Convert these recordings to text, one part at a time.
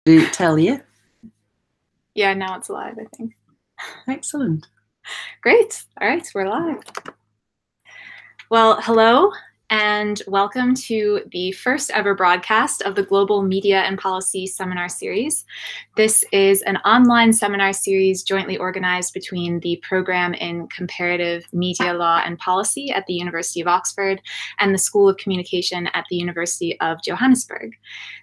Did it tell you? Yeah, now it's live, I think. Excellent. Great. All right, we're live. Well, hello and welcome to the first ever broadcast of the Global Media and Policy Seminar Series. This is an online seminar series jointly organized between the program in Comparative Media Law and Policy at the University of Oxford and the School of Communication at the University of Johannesburg.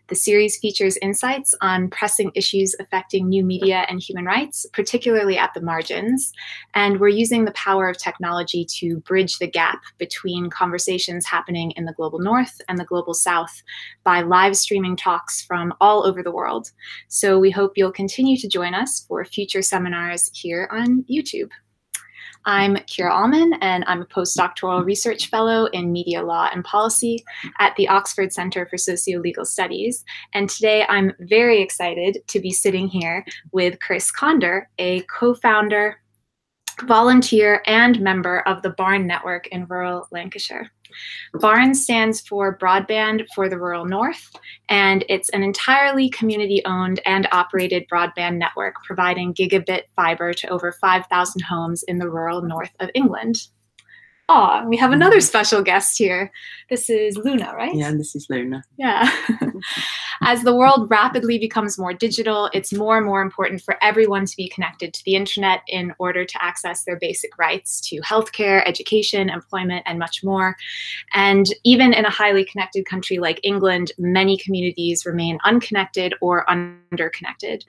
The series features insights on pressing issues affecting new media and human rights, particularly at the margins. And we're using the power of technology to bridge the gap between conversations happening in the global north and the global south by live streaming talks from all over the world. So we hope you'll continue to join us for future seminars here on YouTube. I'm Kira Allman, and I'm a postdoctoral research fellow in media law and policy at the Oxford Center for Socio-Legal Studies. And today I'm very excited to be sitting here with Chris Conder, a co-founder, volunteer, and member of the BARN network in rural Lancashire. BARN stands for Broadband for the Rural North, and it's an entirely community-owned and operated broadband network providing gigabit fiber to over 5,000 homes in the rural north of England. Oh, we have another special guest here. This is Luna, right? Yeah, this is Luna. Yeah. As the world rapidly becomes more digital, it's more and more important for everyone to be connected to the internet in order to access their basic rights to healthcare, education, employment, and much more. And even in a highly connected country like England, many communities remain unconnected or underconnected.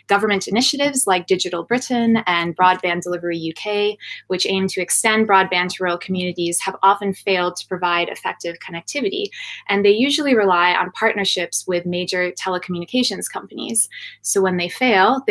Government initiatives like Digital Britain and Broadband Delivery UK, which aim to extend broadband to rural communities, have often failed to provide effective connectivity, and they usually rely on partnerships with major telecommunications companies. So when they fail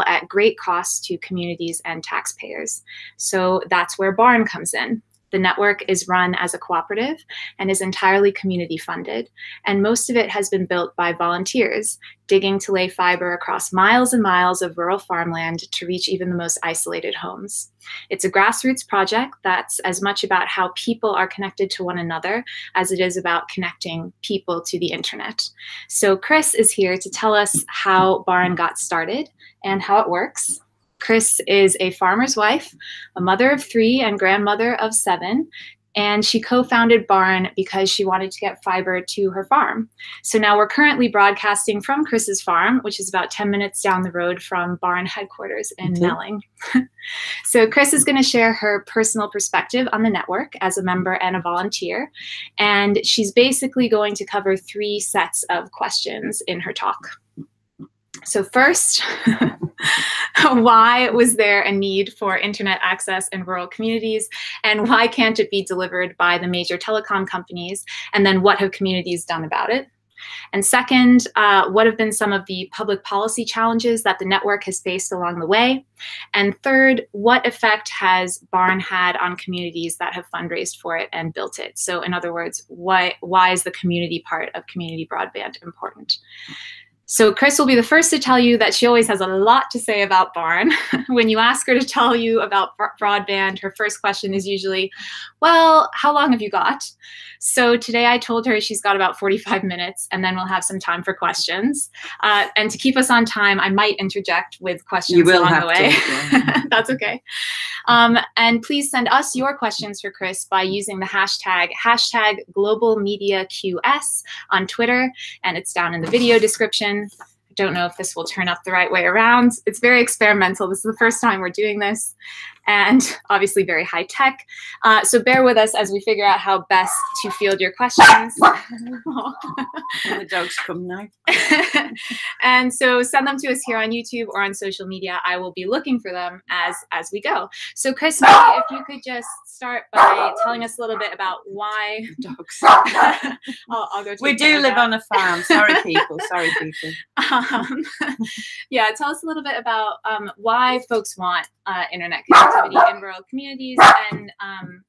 at great cost to communities and taxpayers. So that's where BARN comes in. The network is run as a cooperative and is entirely community funded, and most of it has been built by volunteers, digging to lay fiber across miles and miles of rural farmland to reach even the most isolated homes. It's a grassroots project that's as much about how people are connected to one another as it is about connecting people to the internet. So Chris is here to tell us how BARN got started and how it works. Chris is a farmer's wife, a mother of 3 and grandmother of 7, and she co-founded BARN because she wanted to get fiber to her farm. So now we're currently broadcasting from Chris's farm, which is about 10 minutes down the road from BARN headquarters in Melling. So Chris is going to share her personal perspective on the network as a member and a volunteer, and she's basically going to cover 3 sets of questions in her talk. So first, why was there a need for internet access in rural communities, and why can't it be delivered by the major telecom companies? And then what have communities done about it? And second, what have been some of the public policy challenges that the network has faced along the way? And third, what effect has BARN had on communities that have fundraised for it and built it? So in other words, why is the community part of community broadband important? So Chris will be the first to tell you that she always has a lot to say about BARN. When you ask her to tell you about broadband, her first question is usually, well, how long have you got? So today I told her she's got about 45 minutes, and then we'll have some time for questions. And to keep us on time, I might interject with questions along the way. Yeah. That's okay. And please send us your questions for Chris by using the hashtag #GlobalMediaQS on Twitter, and it's down in the video description. I don't know if this will turn up the right way around. It's very experimental. This is the first time we're doing this, and obviously very high tech. So bear with us as we figure out how best to field your questions. And the dogs come now. And so send them to us here on YouTube or on social media. I will be looking for them as we go. So Chris, maybe if you could just start by telling us a little bit about why dogs. I'll go. We do live on a farm. Sorry, people. Sorry, people. Yeah, tell us a little bit about why folks want internet connectivity in rural communities, and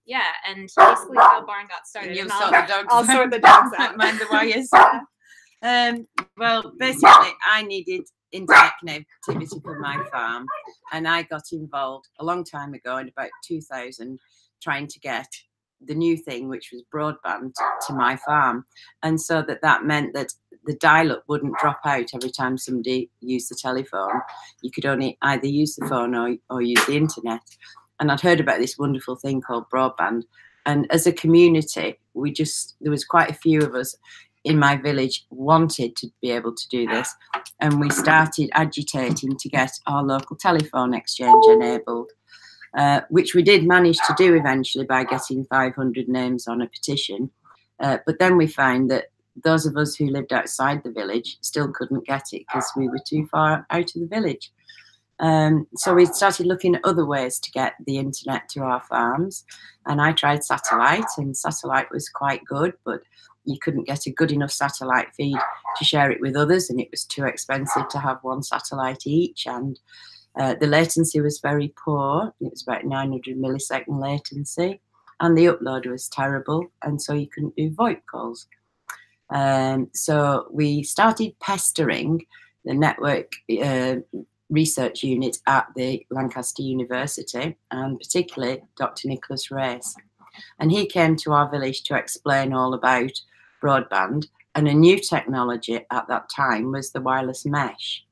yeah, and basically how BARN got started. You'll sort the dogs I'll sort the dogs out. Mind the wires. Well, basically, I needed internet connectivity for my farm, and I got involved a long time ago in about 2000, trying to get the new thing, which was broadband, to my farm. And so that meant that the dial-up wouldn't drop out every time somebody used the telephone. You could only either use the phone or use the internet. And I'd heard about this wonderful thing called Broadband. And as a community, there was quite a few of us in my village wanted to be able to do this. And we started agitating to get our local telephone exchange enabled, which we did manage to do eventually by getting 500 names on a petition. But then we found that those of us who lived outside the village still couldn't get it because we were too far out of the village. So we started looking at other ways to get the internet to our farms, and I tried satellite, and satellite was quite good, but you couldn't get a good enough satellite feed to share it with others, and it was too expensive to have one satellite each, and the latency was very poor. It was about 900 millisecond latency, and the upload was terrible, and so you couldn't do VoIP calls. So we started pestering the network research unit at the Lancaster University, and particularly Dr. Nicholas Race. And he came to our village to explain all about broadband, and a new technology at that time was the wireless mesh.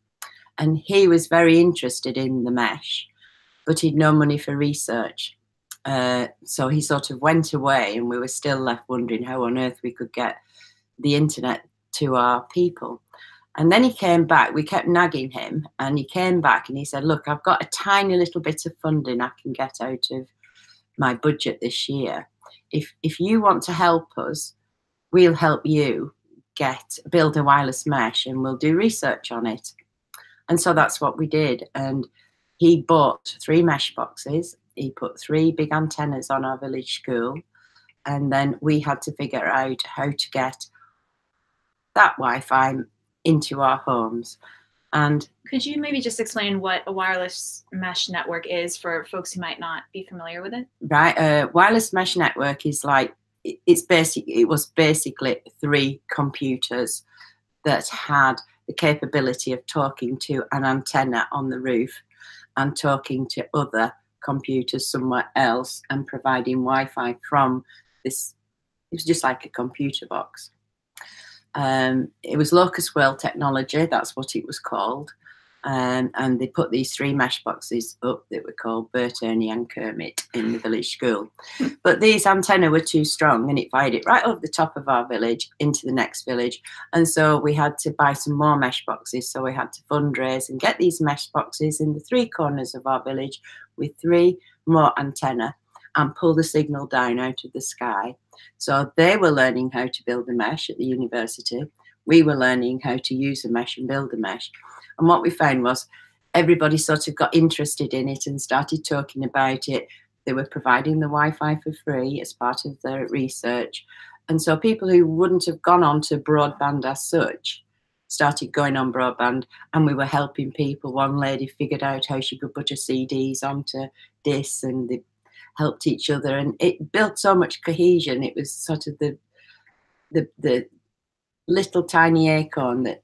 And he was very interested in the mesh, but he'd no money for research. So he sort of went away, and we were still left wondering how on earth we could get the internet to our people. And then he came back. We kept nagging him, and he came back and he said, look, I've got a tiny little bit of funding I can get out of my budget this year. If you want to help us, we'll help you build a wireless mesh, and we'll do research on it. And so that's what we did. And he bought 3 mesh boxes. He put 3 big antennas on our village school. And then we had to figure out how to get that Wi-Fi into our homes. And could you maybe just explain what a wireless mesh network is for folks who might not be familiar with it? Right, wireless mesh network is like, it was basically 3 computers that had the capability of talking to an antenna on the roof and talking to other computers somewhere else and providing Wi-Fi from this. It was just like a computer box. It was locust world technology, that's what it was called. And they put these 3 mesh boxes up that were called Bert, Ernie and Kermit in the village school. But these antennae were too strong, and it fired it right over the top of our village into the next village. And so we had to buy some more mesh boxes. So we had to fundraise and get these mesh boxes in the 3 corners of our village with 3 more antennae and pull the signal down out of the sky. So they were learning how to build a mesh at the university. We were learning how to use a mesh and build a mesh. And what we found was everybody sort of got interested in it and started talking about it. They were providing the Wi-Fi for free as part of their research. And so people who wouldn't have gone on to broadband as such started going on broadband, and we were helping people. One lady figured out how she could put her CDs onto discs, and they helped each other, and it built so much cohesion. It was sort of the little tiny acorn that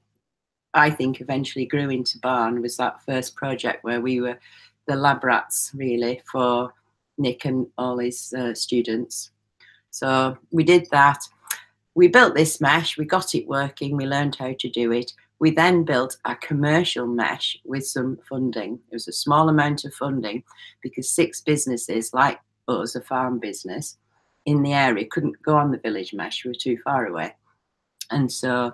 I think eventually grew into barn, was that first project where we were the lab rats really for Nick and all his students. So we did that. We built this mesh, we got it working, we learned how to do it. We then built a commercial mesh with some funding. It was a small amount of funding because 6 businesses like us, a farm business in the area, couldn't go on the village mesh. We were too far away. And so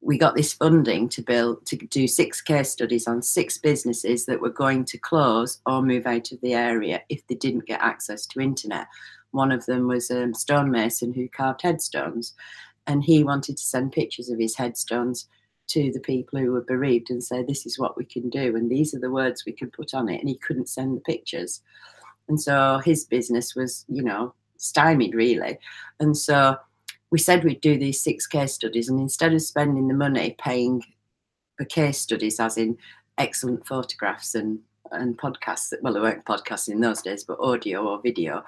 we got this funding to do 6 case studies on 6 businesses that were going to close or move out of the area if they didn't get access to internet. One of them was a stonemason who carved headstones, and he wanted to send pictures of his headstones to the people who were bereaved and say, this is what we can do, and these are the words we can put on it, and he couldn't send the pictures. And so his business was, you know, stymied really. And so we said we'd do these 6 case studies, and instead of spending the money paying for case studies, as in excellent photographs and podcasts, well, there weren't podcasts in those days, but audio or video,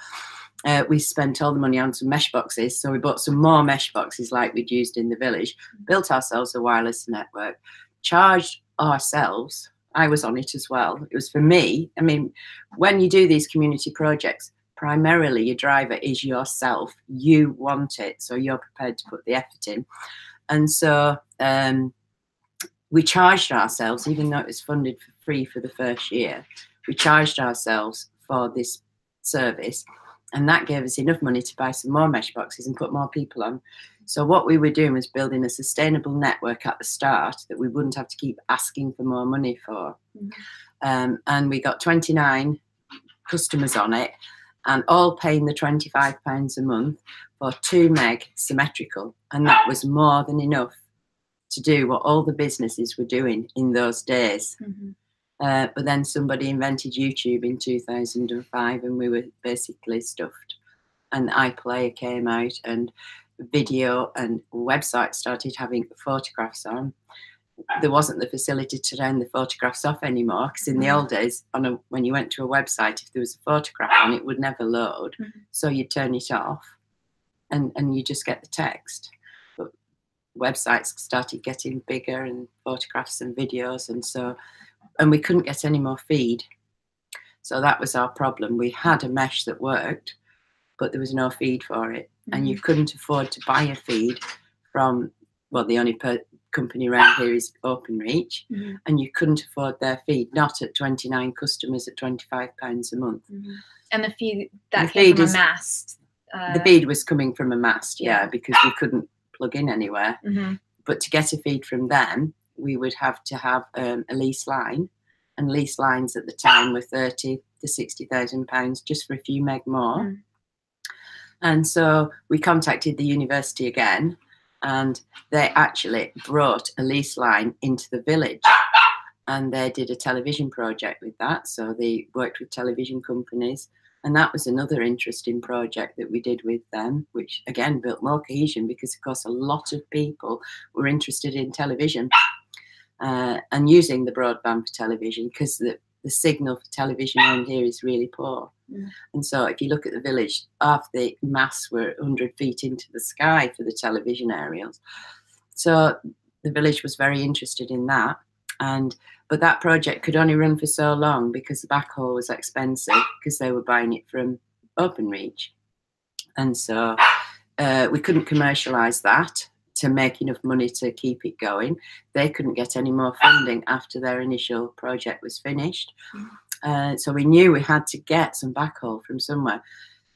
we spent all the money on some mesh boxes. So we bought some more mesh boxes like we'd used in the village, built ourselves a wireless network, charged ourselves. I was on it as well. It was for me. I mean, when you do these community projects, primarily your driver is yourself. You want it, so you're prepared to put the effort in. And so we charged ourselves, even though it was funded for free for the first year, we charged ourselves for this service, and that gave us enough money to buy some more mesh boxes and put more people on. So what we were doing was building a sustainable network at the start that we wouldn't have to keep asking for more money for. And we got 29 customers on it, and all paying the £25 a month for 2 meg symmetrical, and that was more than enough to do what all the businesses were doing in those days. But then somebody invented YouTube in 2005, and we were basically stuffed. And iPlayer came out, and video and websites started having photographs on. There wasn't the facility to turn the photographs off anymore, because in the old days, when you went to a website, if there was a photograph on, it would never load. So you turn it off, and you just get the text. But websites started getting bigger, and photographs and videos, and we couldn't get any more feed. So that was our problem. We had a mesh that worked, but there was no feed for it. And you couldn't afford to buy a feed from, well, the only company around here is OpenReach, and you couldn't afford their feed, not at 29 customers at £25 a month. And the feed that came from a mast? The feed was coming from a mast, yeah, because we couldn't plug in anywhere. But to get a feed from them, we would have to have a lease line, and lease lines at the time were £30,000 to £60,000 just for a few meg more. And so we contacted the university again, and they actually brought a lease line into the village, and they did a television project with that. So they worked with television companies, and that was another interesting project that we did with them, which again built more cohesion, because of course a lot of people were interested in television and using the broadband for television, because the signal for television around here is really poor. And so if you look at the village, half the masts were 100 feet into the sky for the television aerials. So the village was very interested in that. But that project could only run for so long, because the backhaul was expensive, because they were buying it from OpenReach. And so we couldn't commercialise that to make enough money to keep it going. They couldn't get any more funding after their initial project was finished. So we knew we had to get some backhaul from somewhere.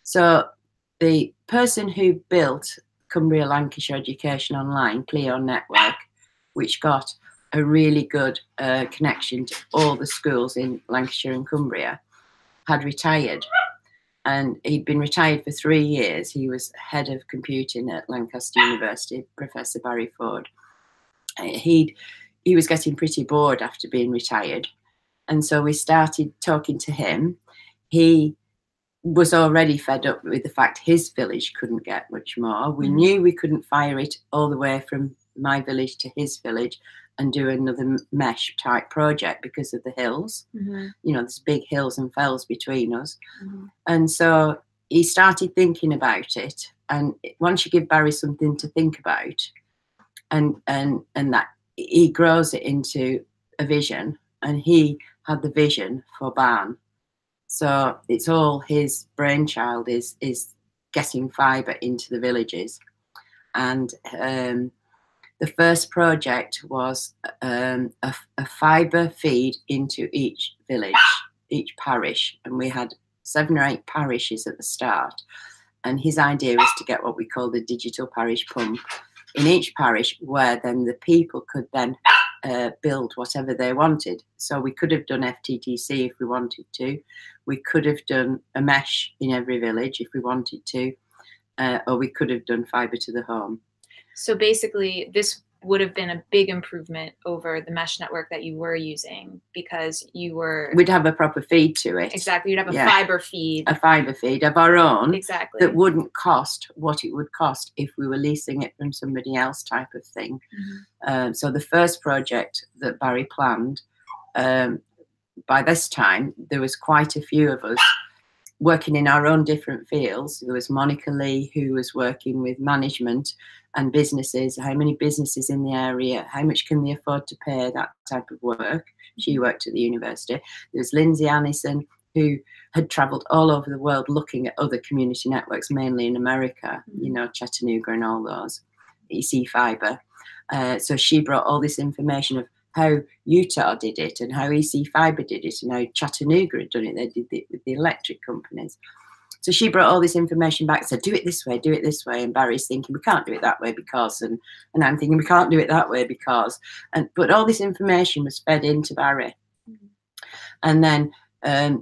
So the person who built Cumbria Lancashire Education Online, Clio Network, which got a really good connection to all the schools in Lancashire and Cumbria, had retired. And he'd been retired for 3 years. He was head of computing at Lancaster University, Professor Barry Ford. He was getting pretty bored after being retired. And so we started talking to him. He was already fed up with the fact his village couldn't get much more. We knew we couldn't fire it all the way from my village to his village and do another mesh type project because of the hills. You know, there's big hills and fells between us. And so he started thinking about it. And once you give Barry something to think about, and that he grows it into a vision, and he had the vision for Barn. So it's all his brainchild is getting fibre into the villages. And the first project was a fibre feed into each village, each parish. And we had 7 or 8 parishes at the start. And his idea was to get what we call the digital parish pump in each parish, where then the people could then build whatever they wanted. So we could have done FTTC if we wanted to. We could have done a mesh in every village if we wanted to. Or we could have done fibre to the home. So basically, this would have been a big improvement over the mesh network that you were using, because you were... We'd have a proper feed to it. Exactly. You'd have a fibre feed. A fibre feed of our own. Exactly. That wouldn't cost what it would cost if we were leasing it from somebody else, type of thing. So the first project that Barry planned, by this time, there was quite a few of us working in our own different fields. There was Monica Lee, who was working with management and businesses, how many businesses in the area, how much can they afford to pay, that type of work. She worked at the university. There was Lindsay Annison, who had travelled all over the world looking at other community networks, mainly in America, you know, Chattanooga and all those, EC Fibre. So she brought all this information of how Utah did it and how EC Fibre did it and how Chattanooga had done it. They did it with the electric companies. So she brought all this information back, said, do it this way, do it this way. And Barry's thinking, we can't do it that way because, and I'm thinking, we can't do it that way because, but all this information was fed into Barry. And then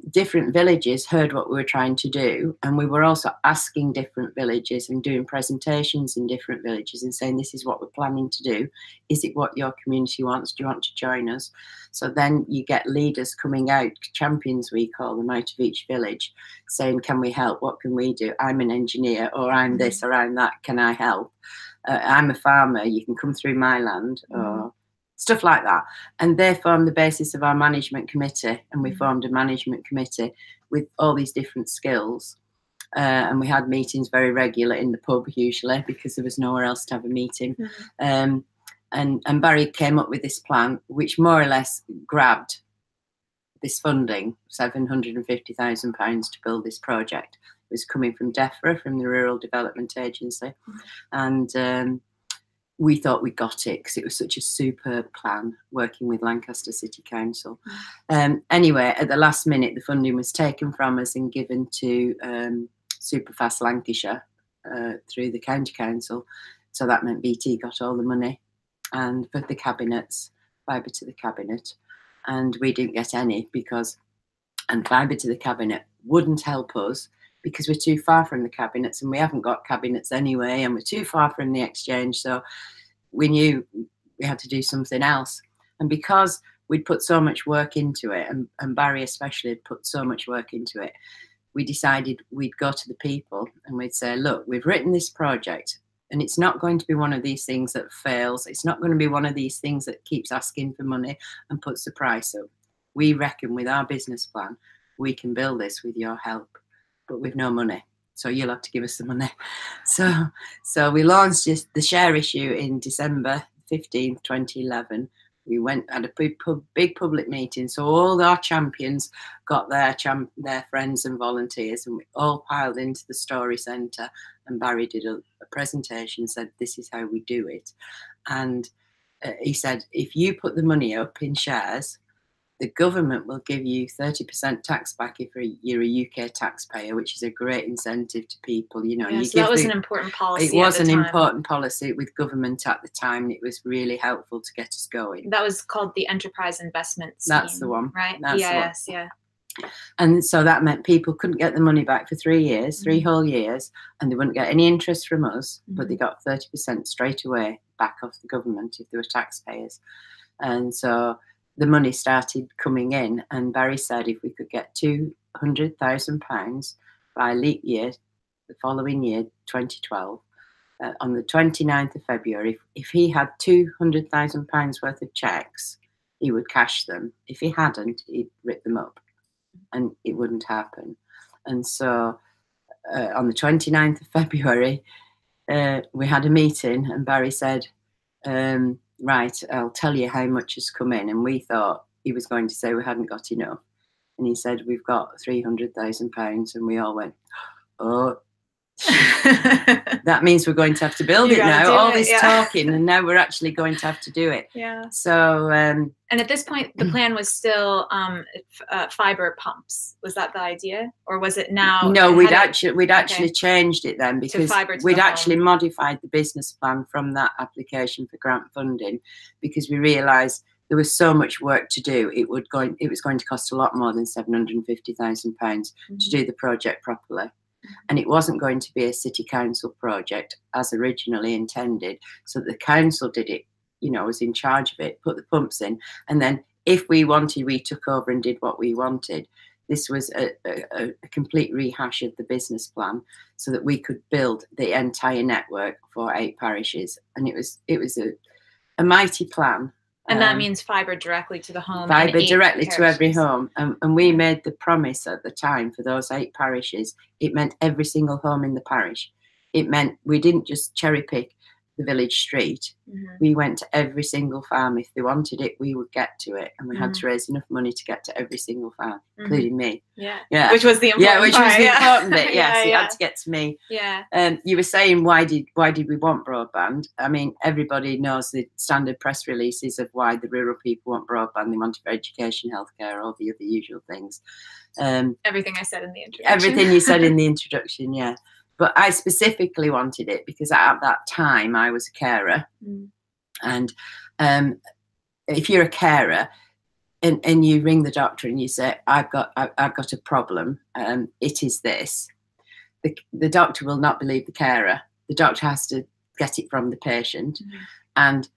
different villages heard what we were trying to do. And we were also asking different villages and doing presentations in different villages and saying, this is what we're planning to do. Is it what your community wants? Do you want to join us? So then you get leaders coming out, champions we call them, out of each village, saying, can we help? What can we do? I'm an engineer, or I'm this, or I'm that. Can I help? I'm a farmer. You can come through my land, or stuff like that. And they formed the basis of our management committee, and we formed a management committee with all these different skills. And we had meetings very regular in the pub usually because there was nowhere else to have a meeting. And Barry came up with this plan, which more or less grabbed this funding, £750,000 to build this project. It was coming from DEFRA, from the Rural Development Agency. And we thought we got it because it was such a superb plan working with Lancaster City Council. Anyway, at the last minute, the funding was taken from us and given to Superfast Lancashire through the County Council. So that meant BT got all the money, and for the cabinets, fibre to the cabinet. And we didn't get any because, and fibre to the cabinet wouldn't help us because we're too far from the cabinets, and we haven't got cabinets anyway, and we're too far from the exchange. So we knew we had to do something else. And because we'd put so much work into it, and Barry especially had put so much work into it, we decided we'd go to the people and we'd say, look, we've written this project, and it's not going to be one of these things that fails. It's not going to be one of these things that keeps asking for money and puts the price up. We reckon with our business plan, we can build this with your help, but with no money. So you'll have to give us the money. So we launched the share issue in December 15th, 2011. We went at a big public meeting. So all our champions got their friends and volunteers, and we all piled into the Story Centre. And Barry did a presentation, said, this is how we do it. And he said, if you put the money up in shares, the government will give you 30% tax back if you're a UK taxpayer, which is a great incentive to people. You know, yeah, so that was an important policy. It was an important policy with government at the time, and it was really helpful to get us going. That was called the Enterprise Investment Scheme. That's the one, right? That's yes, yeah. And so that meant people couldn't get the money back for 3 years, 3 whole years, and they wouldn't get any interest from us, but they got 30% straight away back off the government if they were taxpayers. And so the money started coming in, and Barry said if we could get £200,000 by leap year, the following year, 2012, on the 29th of February, if he had £200,000 worth of cheques, he would cash them. If he hadn't, he'd rip them up, and it wouldn't happen. And so on the 29th of February, we had a meeting, and Barry said, right, I'll tell you how much has come in. And we thought he was going to say we hadn't got enough. And he said, we've got £300,000. And we all went, oh, that means we're going to have to build it now. All this talking, and now we're actually going to have to do it. Yeah. So, and at this point, the plan was still fibre pumps. Was that the idea, or was it now? No, we'd actually changed it then, because we'd actually modified the business plan from that application for grant funding, because we realised there was so much work to do. It was going to cost a lot more than £750,000 to do the project properly. And it wasn't going to be a city council project as originally intended. So the council did it, you know, was in charge of it, put the pumps in. And then if we wanted, we took over and did what we wanted. This was a complete rehash of the business plan so that we could build the entire network for 8 parishes. And it was a mighty plan. And that means fibre directly to the home. Fibre directly to every home. And we made the promise at the time for those 8 parishes. It meant every single home in the parish. It meant we didn't just cherry pick the village street. We went to every single farm. If they wanted it, we would get to it, and we had to raise enough money to get to every single farm, including me. Yeah, which was the important which was the important bit. Yes, it had to get to me. You were saying why did we want broadband? I mean, everybody knows the standard press releases of why the rural people want broadband. They want it for education, healthcare, all the other usual things. Everything I said in the introduction. Everything you said in the introduction, yeah. But I specifically wanted it because at that time I was a carer, and if you're a carer and you ring the doctor and you say I've got a problem, it is this, the doctor will not believe the carer. The doctor has to get it from the patient, and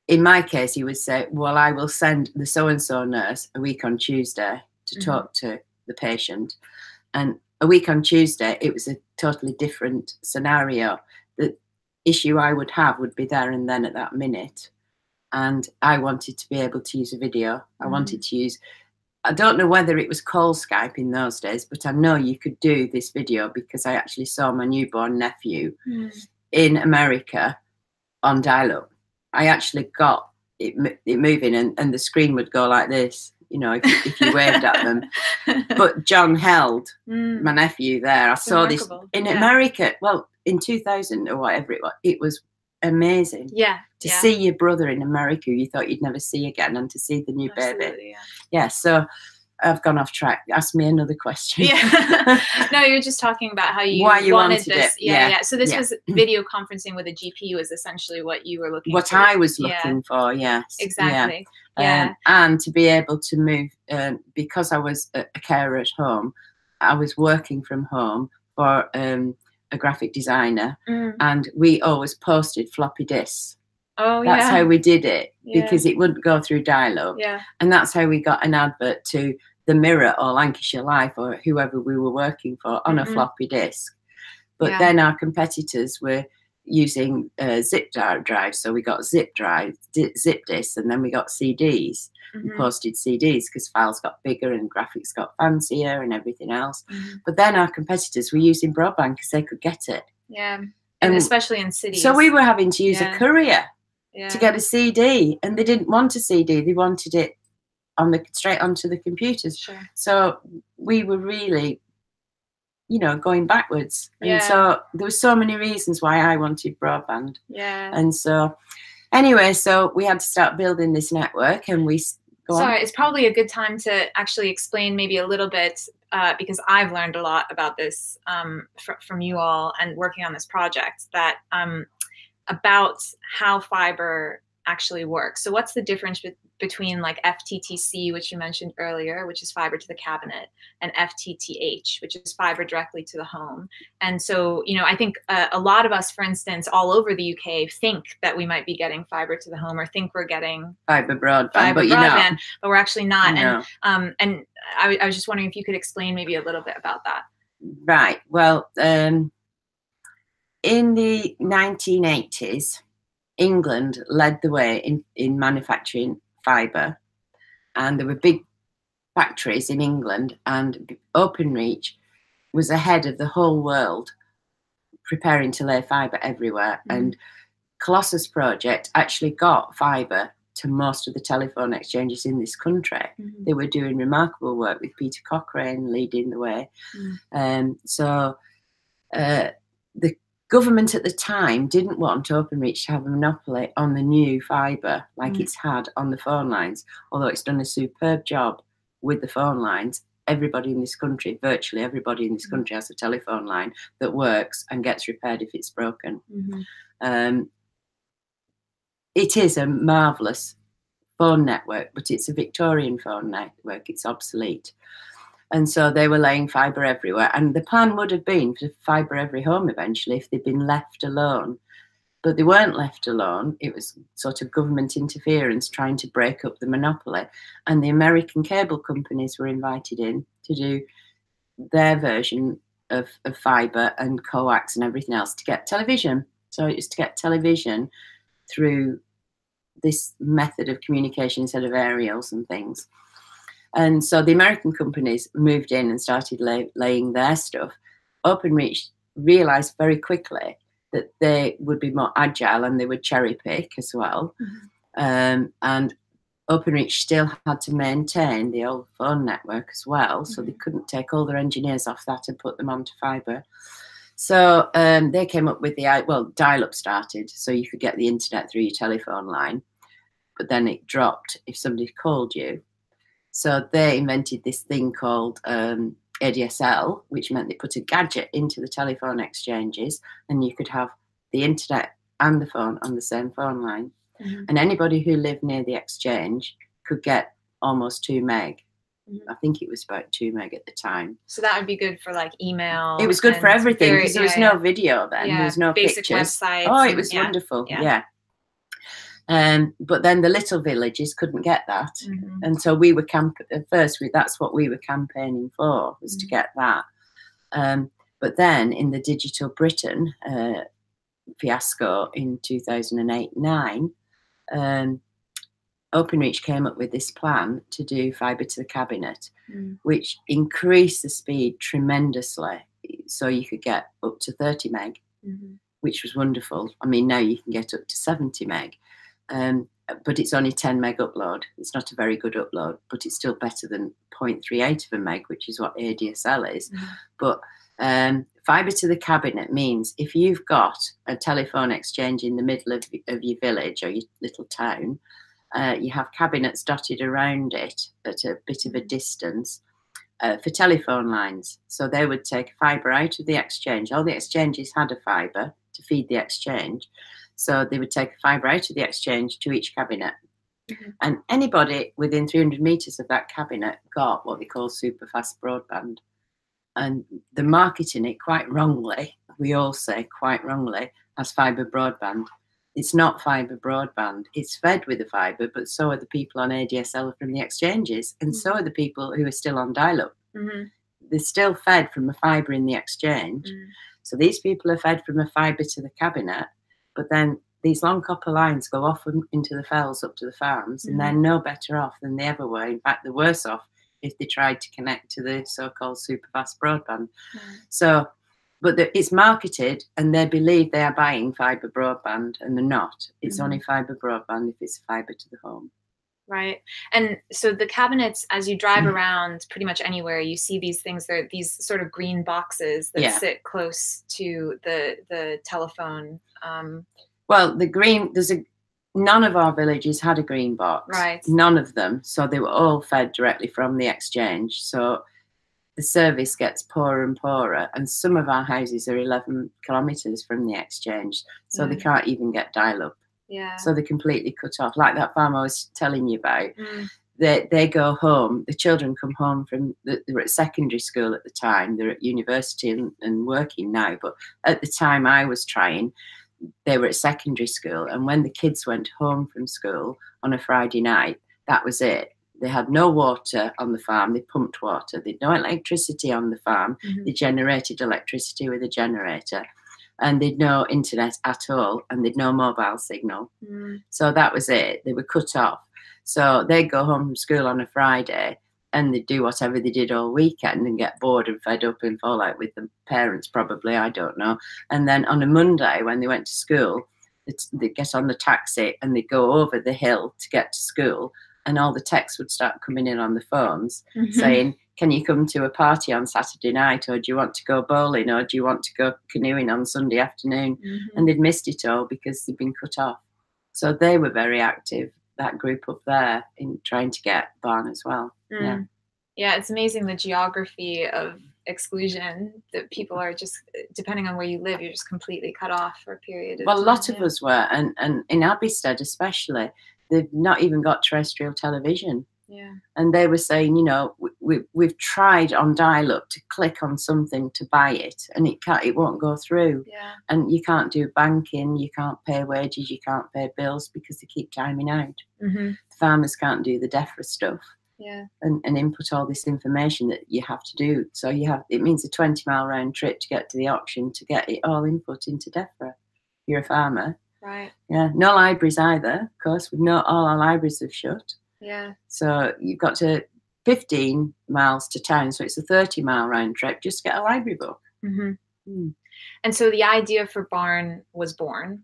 in my case he would say, well, I will send the so and so nurse a week on Tuesday to talk to the patient, and a week on Tuesday, it was a totally different scenario. The issue I would have would be there and then at that minute. And I wanted to be able to use a video. I wanted to use, I don't know whether it was call Skype in those days, but I know you could do this video because I actually saw my newborn nephew in America on dial-up. I actually got it moving, and the screen would go like this, you know, if you waved at them. But John held my nephew there. I saw this in America, well, in 2000 or whatever it was. It was amazing. To see your brother in America who you thought you'd never see again, and to see the new baby. So I've gone off track. Ask me another question. No, you were just talking about how you wanted this. So this was video conferencing with a GP was essentially what you were looking for. What I was looking for, yes. Exactly. And to be able to move, because I was a carer at home, I was working from home for a graphic designer, and we always posted floppy disks. That's how we did it, because it wouldn't go through dial-up. And that's how we got an advert to the Mirror or Lancashire Life or whoever we were working for on a floppy disk. But then our competitors were using zip drives, so we got zip drives, zip disks, and then we got CDs and posted CDs because files got bigger and graphics got fancier and everything else. But then our competitors were using broadband because they could get it. And especially in cities. So we were having to use a courier to get a CD, and they didn't want a CD; they wanted it on straight onto the computers. So we were really, you know, going backwards. And so there were so many reasons why I wanted broadband. And so anyway, so we had to start building this network, and we Sorry, it's probably a good time to actually explain maybe a little bit, because I've learned a lot about this from you all and working on this project, that about how fiber actually works. So what's the difference between like FTTC, which you mentioned earlier, which is fiber to the cabinet, and FTTH, which is fiber directly to the home? And so, you know, I think a lot of us, for instance, all over the UK think that we might be getting fiber to the home, or think we're getting fiber broadband, but we're actually not. No. And I was just wondering if you could explain maybe a little bit about that. Right. Well, in the 1980s, England led the way in manufacturing fibre, and there were big factories in England, and Openreach was ahead of the whole world preparing to lay fibre everywhere. And Colossus Project actually got fibre to most of the telephone exchanges in this country. They were doing remarkable work with Peter Cochrane leading the way. So the government at the time didn't want Openreach to have a monopoly on the new fibre like it's had on the phone lines, although it's done a superb job with the phone lines. Everybody in this country, virtually everybody in this country, has a telephone line that works and gets repaired if it's broken. It is a marvellous phone network, but it's a Victorian phone network. It's obsolete. And so they were laying fibre everywhere. And the plan would have been for fibre every home eventually if they'd been left alone. But they weren't left alone. It was sort of government interference trying to break up the monopoly. And the American cable companies were invited in to do their version of fibre and coax and everything else to get television. So it was to get television through this method of communication instead of aerials and things. And so the American companies moved in and started laying their stuff. Openreach realised very quickly that they would be more agile and they would cherry pick as well. And Openreach still had to maintain the old phone network as well, so they couldn't take all their engineers off that and put them onto fibre. So they came up with dial-up started, so you could get the internet through your telephone line, but then it dropped if somebody called you. So they invented this thing called ADSL, which meant they put a gadget into the telephone exchanges, and you could have the internet and the phone on the same phone line. And anybody who lived near the exchange could get almost 2 meg. I think it was about 2 meg at the time. So that would be good for like email. It was good for everything because there was no video then. There was no basic pictures. Websites. Oh, it was wonderful. Yeah. But then the little villages couldn't get that. And so we were that's what we were campaigning for, was to get that. But then in the Digital Britain fiasco in 2008-9, Openreach came up with this plan to do fibre to the cabinet, which increased the speed tremendously. So you could get up to 30 meg, which was wonderful. I mean, now you can get up to 70 meg, but it's only 10 meg upload. It's not a very good upload, but it's still better than 0.38 of a meg, which is what ADSL is. But fibre to the cabinet means if you've got a telephone exchange in the middle of your village or your little town, you have cabinets dotted around it at a bit of a distance for telephone lines. So they would take fibre out of the exchange. All the exchanges had a fibre to feed the exchange. So they would take fibre out of the exchange to each cabinet. And anybody within 300 metres of that cabinet got what they call super fast broadband. And they're marketing it quite wrongly, we all say quite wrongly, as fibre broadband. It's not fibre broadband. It's fed with the fibre, but so are the people on ADSL from the exchanges, and so are the people who are still on dial-up. They're still fed from a fibre in the exchange. So these people are fed from a fibre to the cabinet, but then these long copper lines go off into the fells up to the farms, and they're no better off than they ever were. In fact, they're worse off if they tried to connect to the so-called super fast broadband. So, but it's marketed and they believe they are buying fibre broadband, and they're not. It's only fibre broadband if it's fibre to the home. Right. And so the cabinets, as you drive around pretty much anywhere, you see these things, they're these sort of green boxes that sit close to the telephone. Well, none of our villages had a green box. Right. None of them. So they were all fed directly from the exchange. So the service gets poorer and poorer. And some of our houses are 11 kilometres from the exchange. So they can't even get dial-up. So they're completely cut off. Like that farm I was telling you about. They go home. The children come home they were at secondary school at the time. They're at university and working now. But at the time I was trying, they were at secondary school, and when the kids went home from school on a Friday night, that was it. They had no water on the farm. They pumped water. They had no electricity on the farm. They generated electricity with a generator, and they'd no internet at all, and they'd no mobile signal. So that was it. They were cut off. So they'd go home from school on a Friday, and they'd do whatever they did all weekend and get bored and fed up and fall out with the parents, probably, I don't know. And then on a Monday, when they went to school, they'd get on the taxi and they'd go over the hill to get to school, and all the texts would start coming in on the phones saying, can you come to a party on Saturday night, or do you want to go bowling, or do you want to go canoeing on Sunday afternoon? And they'd missed it all because they'd been cut off. So they were very active, that group up there, in trying to get Barn as well. Yeah, it's amazing the geography of exclusion, that people are just, depending on where you live, you're just completely cut off for a period of time. Well, a lot of us were, and in Abbeysted especially, they've not even got terrestrial television. And they were saying, you know, we've tried on dial-up to click on something to buy it, and it won't go through. And you can't do banking, you can't pay wages, you can't pay bills because they keep timing out. The farmers can't do the DEFRA stuff. And input all this information that you have to do. So it means a 20-mile round trip to get to the auction to get it all input into DEFRA. You're a farmer. No libraries either, of course. All our libraries have shut. So you've got to 15 miles to town, so it's a 30-mile round trip just to get a library book. And so the idea for Barn was born.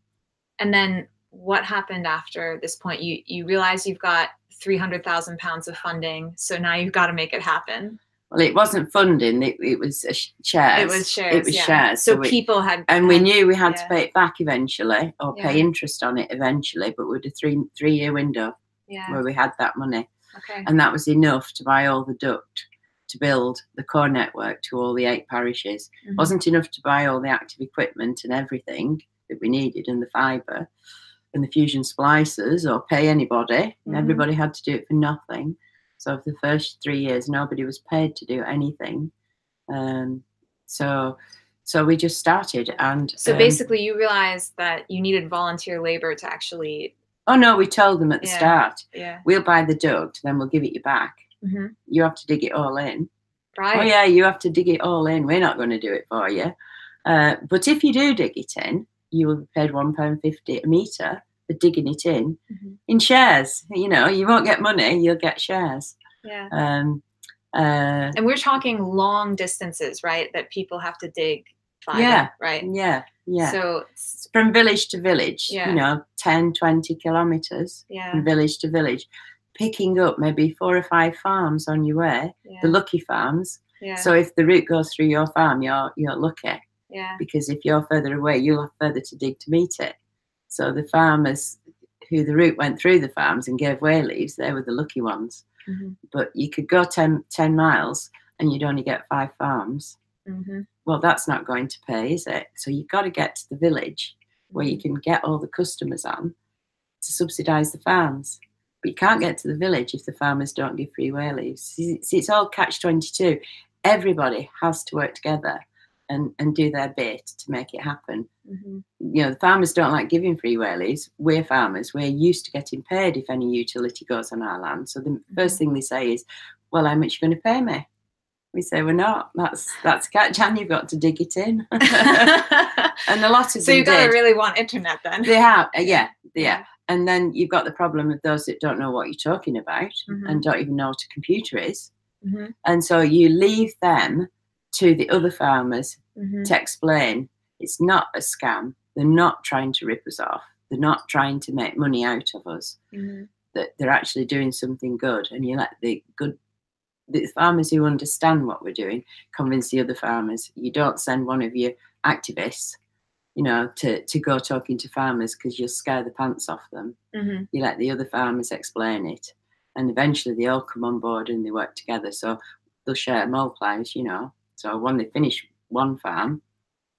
And then what happened after this point? You realize you've got £300,000 of funding, so now you've got to make it happen. Well, it wasn't funding; it was shares. It was shares. It was shares. So people had, and we knew we had to pay it back eventually, or pay interest on it eventually. But with a three-year window where we had that money, and that was enough to buy all the duct, to build the core network to all the 8 parishes. Wasn't enough to buy all the active equipment and everything that we needed, and the fibre and the fusion splicers, or pay anybody. Everybody had to do it for nothing. So for the first 3 years, nobody was paid to do anything. So we just started. And so basically you realized that you needed volunteer labor to actually... Oh no, we told them at the start, yeah, we'll buy the duct, then we'll give it you back. You have to dig it all in. Right. Oh yeah, you have to dig it all in. We're not going to do it for you. But if you do dig it in, you will be paid £1.50 a metre for digging it in shares. You know, you won't get money, you'll get shares. Yeah. And we're talking long distances, right? That people have to dig fiber, yeah, right? Yeah, yeah. So from village to village, you know, 10, 20 kilometres from village to village, picking up maybe 4 or 5 farms on your way, the lucky farms. Yeah. So if the route goes through your farm, you're lucky. Yeah. Because if you're further away, you'll have further to dig to meet it. So the farmers who the route went through the farms and gave way leaves, they were the lucky ones. But you could go 10 miles and you'd only get 5 farms. Well, that's not going to pay, is it? So you've got to get to the village where you can get all the customers on to subsidise the farms. But you can't get to the village if the farmers don't give free way leaves. See, it's all catch-22. Everybody has to work together and do their bit to make it happen. You know, the farmers don't like giving free way leaves. We're farmers. We're used to getting paid if any utility goes on our land. So the first thing they say is, well, how much are you going to pay me? We say, we're not. That's catch, and you've got to dig it in. And a lot of them so you've got to really want internet then. They have, yeah. And then you've got the problem of those that don't know what you're talking about and don't even know what a computer is. And so you leave them to the other farmers to explain it's not a scam. They're not trying to rip us off. They're not trying to make money out of us. That they're actually doing something good. And you let the farmers who understand what we're doing convince the other farmers. You don't send one of your activists, you know, to go talking to farmers because you'll scare the pants off them. You let the other farmers explain it. And eventually they all come on board and they work together. So they'll share mole plows, you know. So when they finish one farm,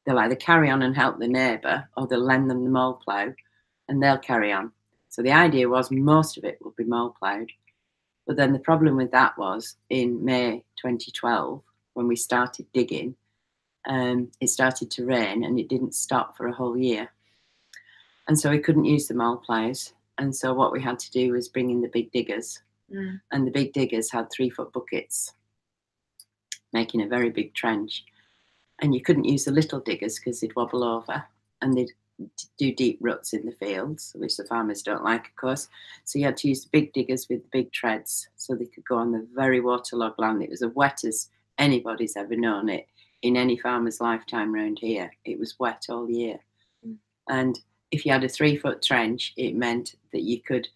they'll either carry on and help the neighbour or they'll lend them the mole plough and they'll carry on. So the idea was most of it will be mole ploughed. But then the problem with that was in May 2012, when we started digging, it started to rain and it didn't stop for a whole year. And so we couldn't use the mole ploughs. And so what we had to do was bring in the big diggers. And the big diggers had 3-foot buckets, making a very big trench. And you couldn't use the little diggers because they'd wobble over and they'd do deep ruts in the fields, which the farmers don't like, of course. So you had to use the big diggers with the big treads so they could go on the very waterlogged land. It was as wet as anybody's ever known it in any farmer's lifetime round here. It was wet all year. And if you had a 3-foot trench, it meant that you could,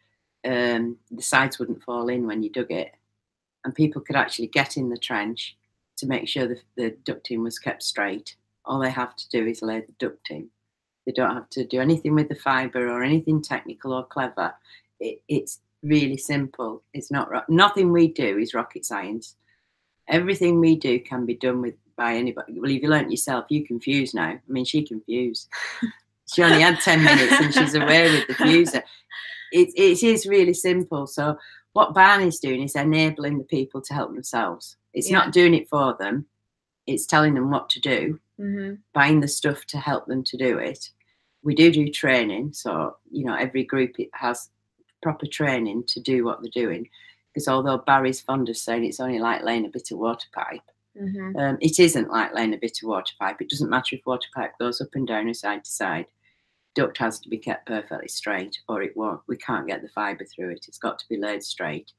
the sides wouldn't fall in when you dug it. And people could actually get in the trench to make sure the ducting was kept straight. All they have to do is lay the ducting. They don't have to do anything with the fibre or anything technical or clever. It's really simple. It's not nothing we do is rocket science. Everything we do can be done by anybody. Well, if you learnt yourself, you can fuse now. I mean, she can fuse. She only had 10 minutes and she's aware with the fuser. It is really simple. So what Barn is doing is enabling the people to help themselves. It's not doing it for them. It's telling them what to do, buying the stuff to help them to do it. We do training. So, you know, every group has proper training to do what they're doing. Because although Barry's fond of saying it's only like laying a bit of water pipe, it isn't like laying a bit of water pipe. It doesn't matter if water pipe goes up and down or side to side. Duct has to be kept perfectly straight or it won't. We can't get the fibre through it. It's got to be laid straight.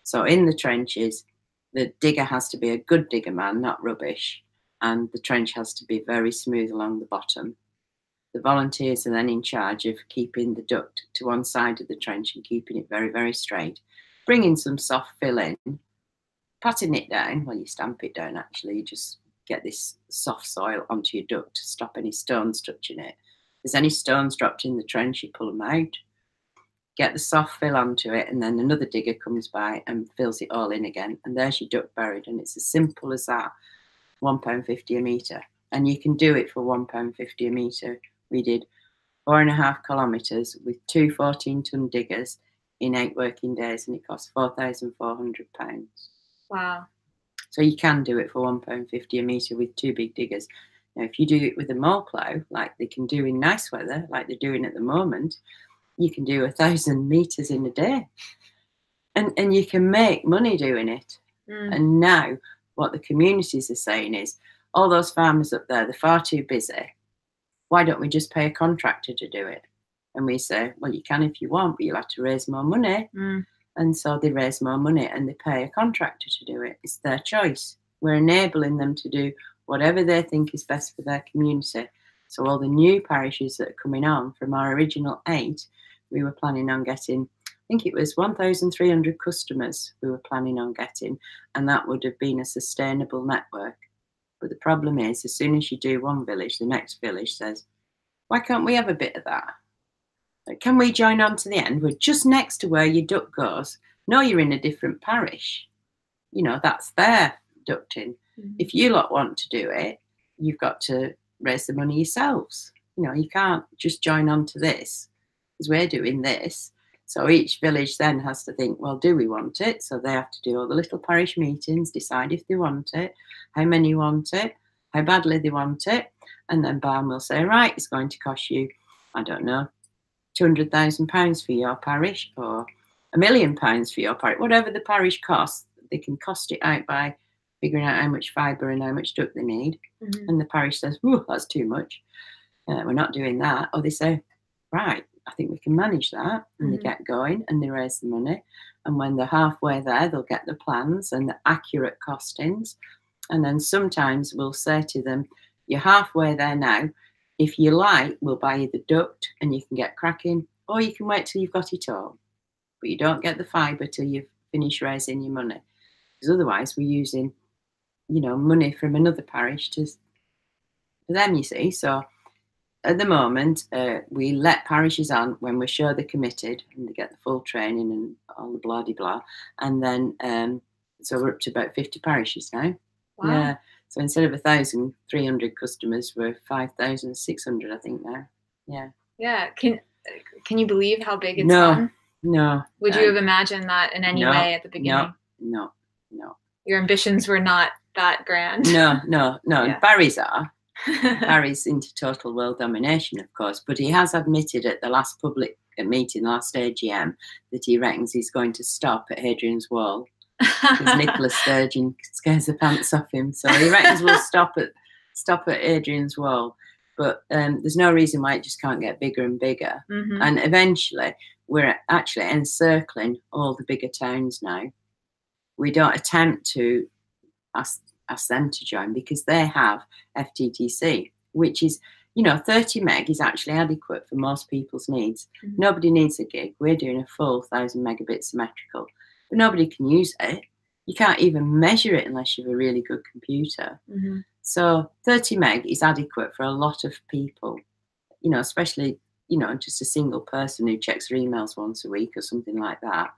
So in the trenches, the digger has to be a good digger man, not rubbish. and the trench has to be very smooth along the bottom. The volunteers are then in charge of keeping the duct to one side of the trench and keeping it very, very straight, bringing some soft fill in, patting it down. Well, you stamp it down, actually. You just get this soft soil onto your duct to stop any stones touching it. If there's any stones dropped in the trench, you pull them out, get the soft fill onto it, and then another digger comes by and fills it all in again. And there's your duct buried. And it's as simple as that, £1.50 a metre. And you can do it for £1.50 a metre. We did 4.5 kilometres with 2 14-ton diggers in 8 working days, and it cost £4,400. Wow. So you can do it for £1.50 a metre with 2 big diggers. Now, if you do it with a mow plough, like they can do in nice weather, like they're doing at the moment, you can do 1,000 metres in a day. And you can make money doing it. And now what the communities are saying is, all those farmers up there, they're far too busy. Why don't we just pay a contractor to do it? And we say, well, you can if you want, but you'll have to raise more money. And so they raise more money and they pay a contractor to do it. It's their choice. We're enabling them to do whatever they think is best for their community. So all the new parishes that are coming on from our original 8, we were planning on getting, I think it was 1,300 customers we were planning on getting, and that would have been a sustainable network. But the problem is, as soon as you do one village, the next village says, why can't we have a bit of that? Like, can we join on to the end? We're just next to where your duct goes. No, you're in a different parish. You know, that's their ducting. If you lot want to do it, you've got to raise the money yourselves. You know, you can't just join on to this because we're doing this. So each village then has to think, well, do we want it? So they have to do all the little parish meetings, decide if they want it, how many want it, how badly they want it. And then BAM will say, right, it's going to cost you, I don't know, £200,000 for your parish, or £1 million for your parish. Whatever the parish costs, they can cost it out by figuring out how much fibre and how much duct they need. And the parish says, oh, that's too much. We're not doing that. Or they say, right, I think we can manage that. And they get going and they raise the money. And when they're halfway there, they'll get the plans and the accurate costings. And then sometimes we'll say to them, you're halfway there now. If you like, we'll buy you the duct and you can get cracking, or you can wait till you've got it all. But you don't get the fibre till you've finished raising your money. Because otherwise we're using, you know, money from another parish for them, you see. So at the moment, we let parishes on when we're sure they're committed and they get the full training and all the blah-de-blah. And then, so we're up to about 50 parishes now. Wow. Yeah. So instead of 1,300 customers, we're 5,600, I think, now. Yeah. Yeah. Can you believe how big it's No, gone? no. Would you have imagined that in any way at the beginning? No. Your ambitions were not that grand. No. Yeah. Barry's are. Barry's into total world domination, of course, but he has admitted at the last public meeting, last AGM, that he reckons he's going to stop at Hadrian's Wall because Nicola Sturgeon scares the pants off him. So he reckons we'll stop at Hadrian's Wall. But there's no reason why it just can't get bigger and bigger. And eventually, we're actually encircling all the bigger towns now. We don't attempt to ask them to join because they have FTTC, which is, you know, 30 meg is actually adequate for most people's needs. Nobody needs a gig. We're doing a full 1,000 megabit symmetrical, but nobody can use it. You can't even measure it unless you have a really good computer. So 30 meg is adequate for a lot of people, you know, especially, you know, just a single person who checks their emails once a week or something like that.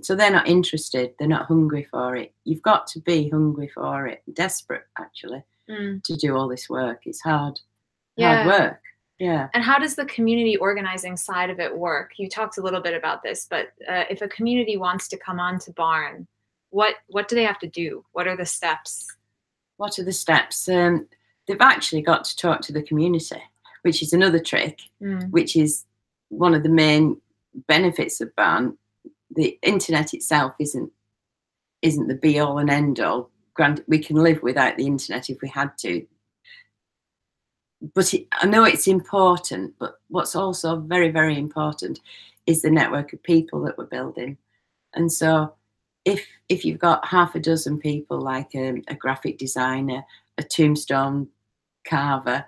So they're not interested. They're not hungry for it. You've got to be hungry for it, desperate actually, to do all this work. It's hard work. Yeah. And how does the community organizing side of it work? You talked a little bit about this, but if a community wants to come on to Barn, what do they have to do? What are the steps? What are the steps? They've actually got to talk to the community, which is another trick, which is one of the main benefits of Barn. The internet itself isn't the be all and end all. Granted, we can live without the internet if we had to. But I know it's important, but what's also very, very important is the network of people that we're building. And so if you've got half a dozen people, like a graphic designer, a tombstone carver,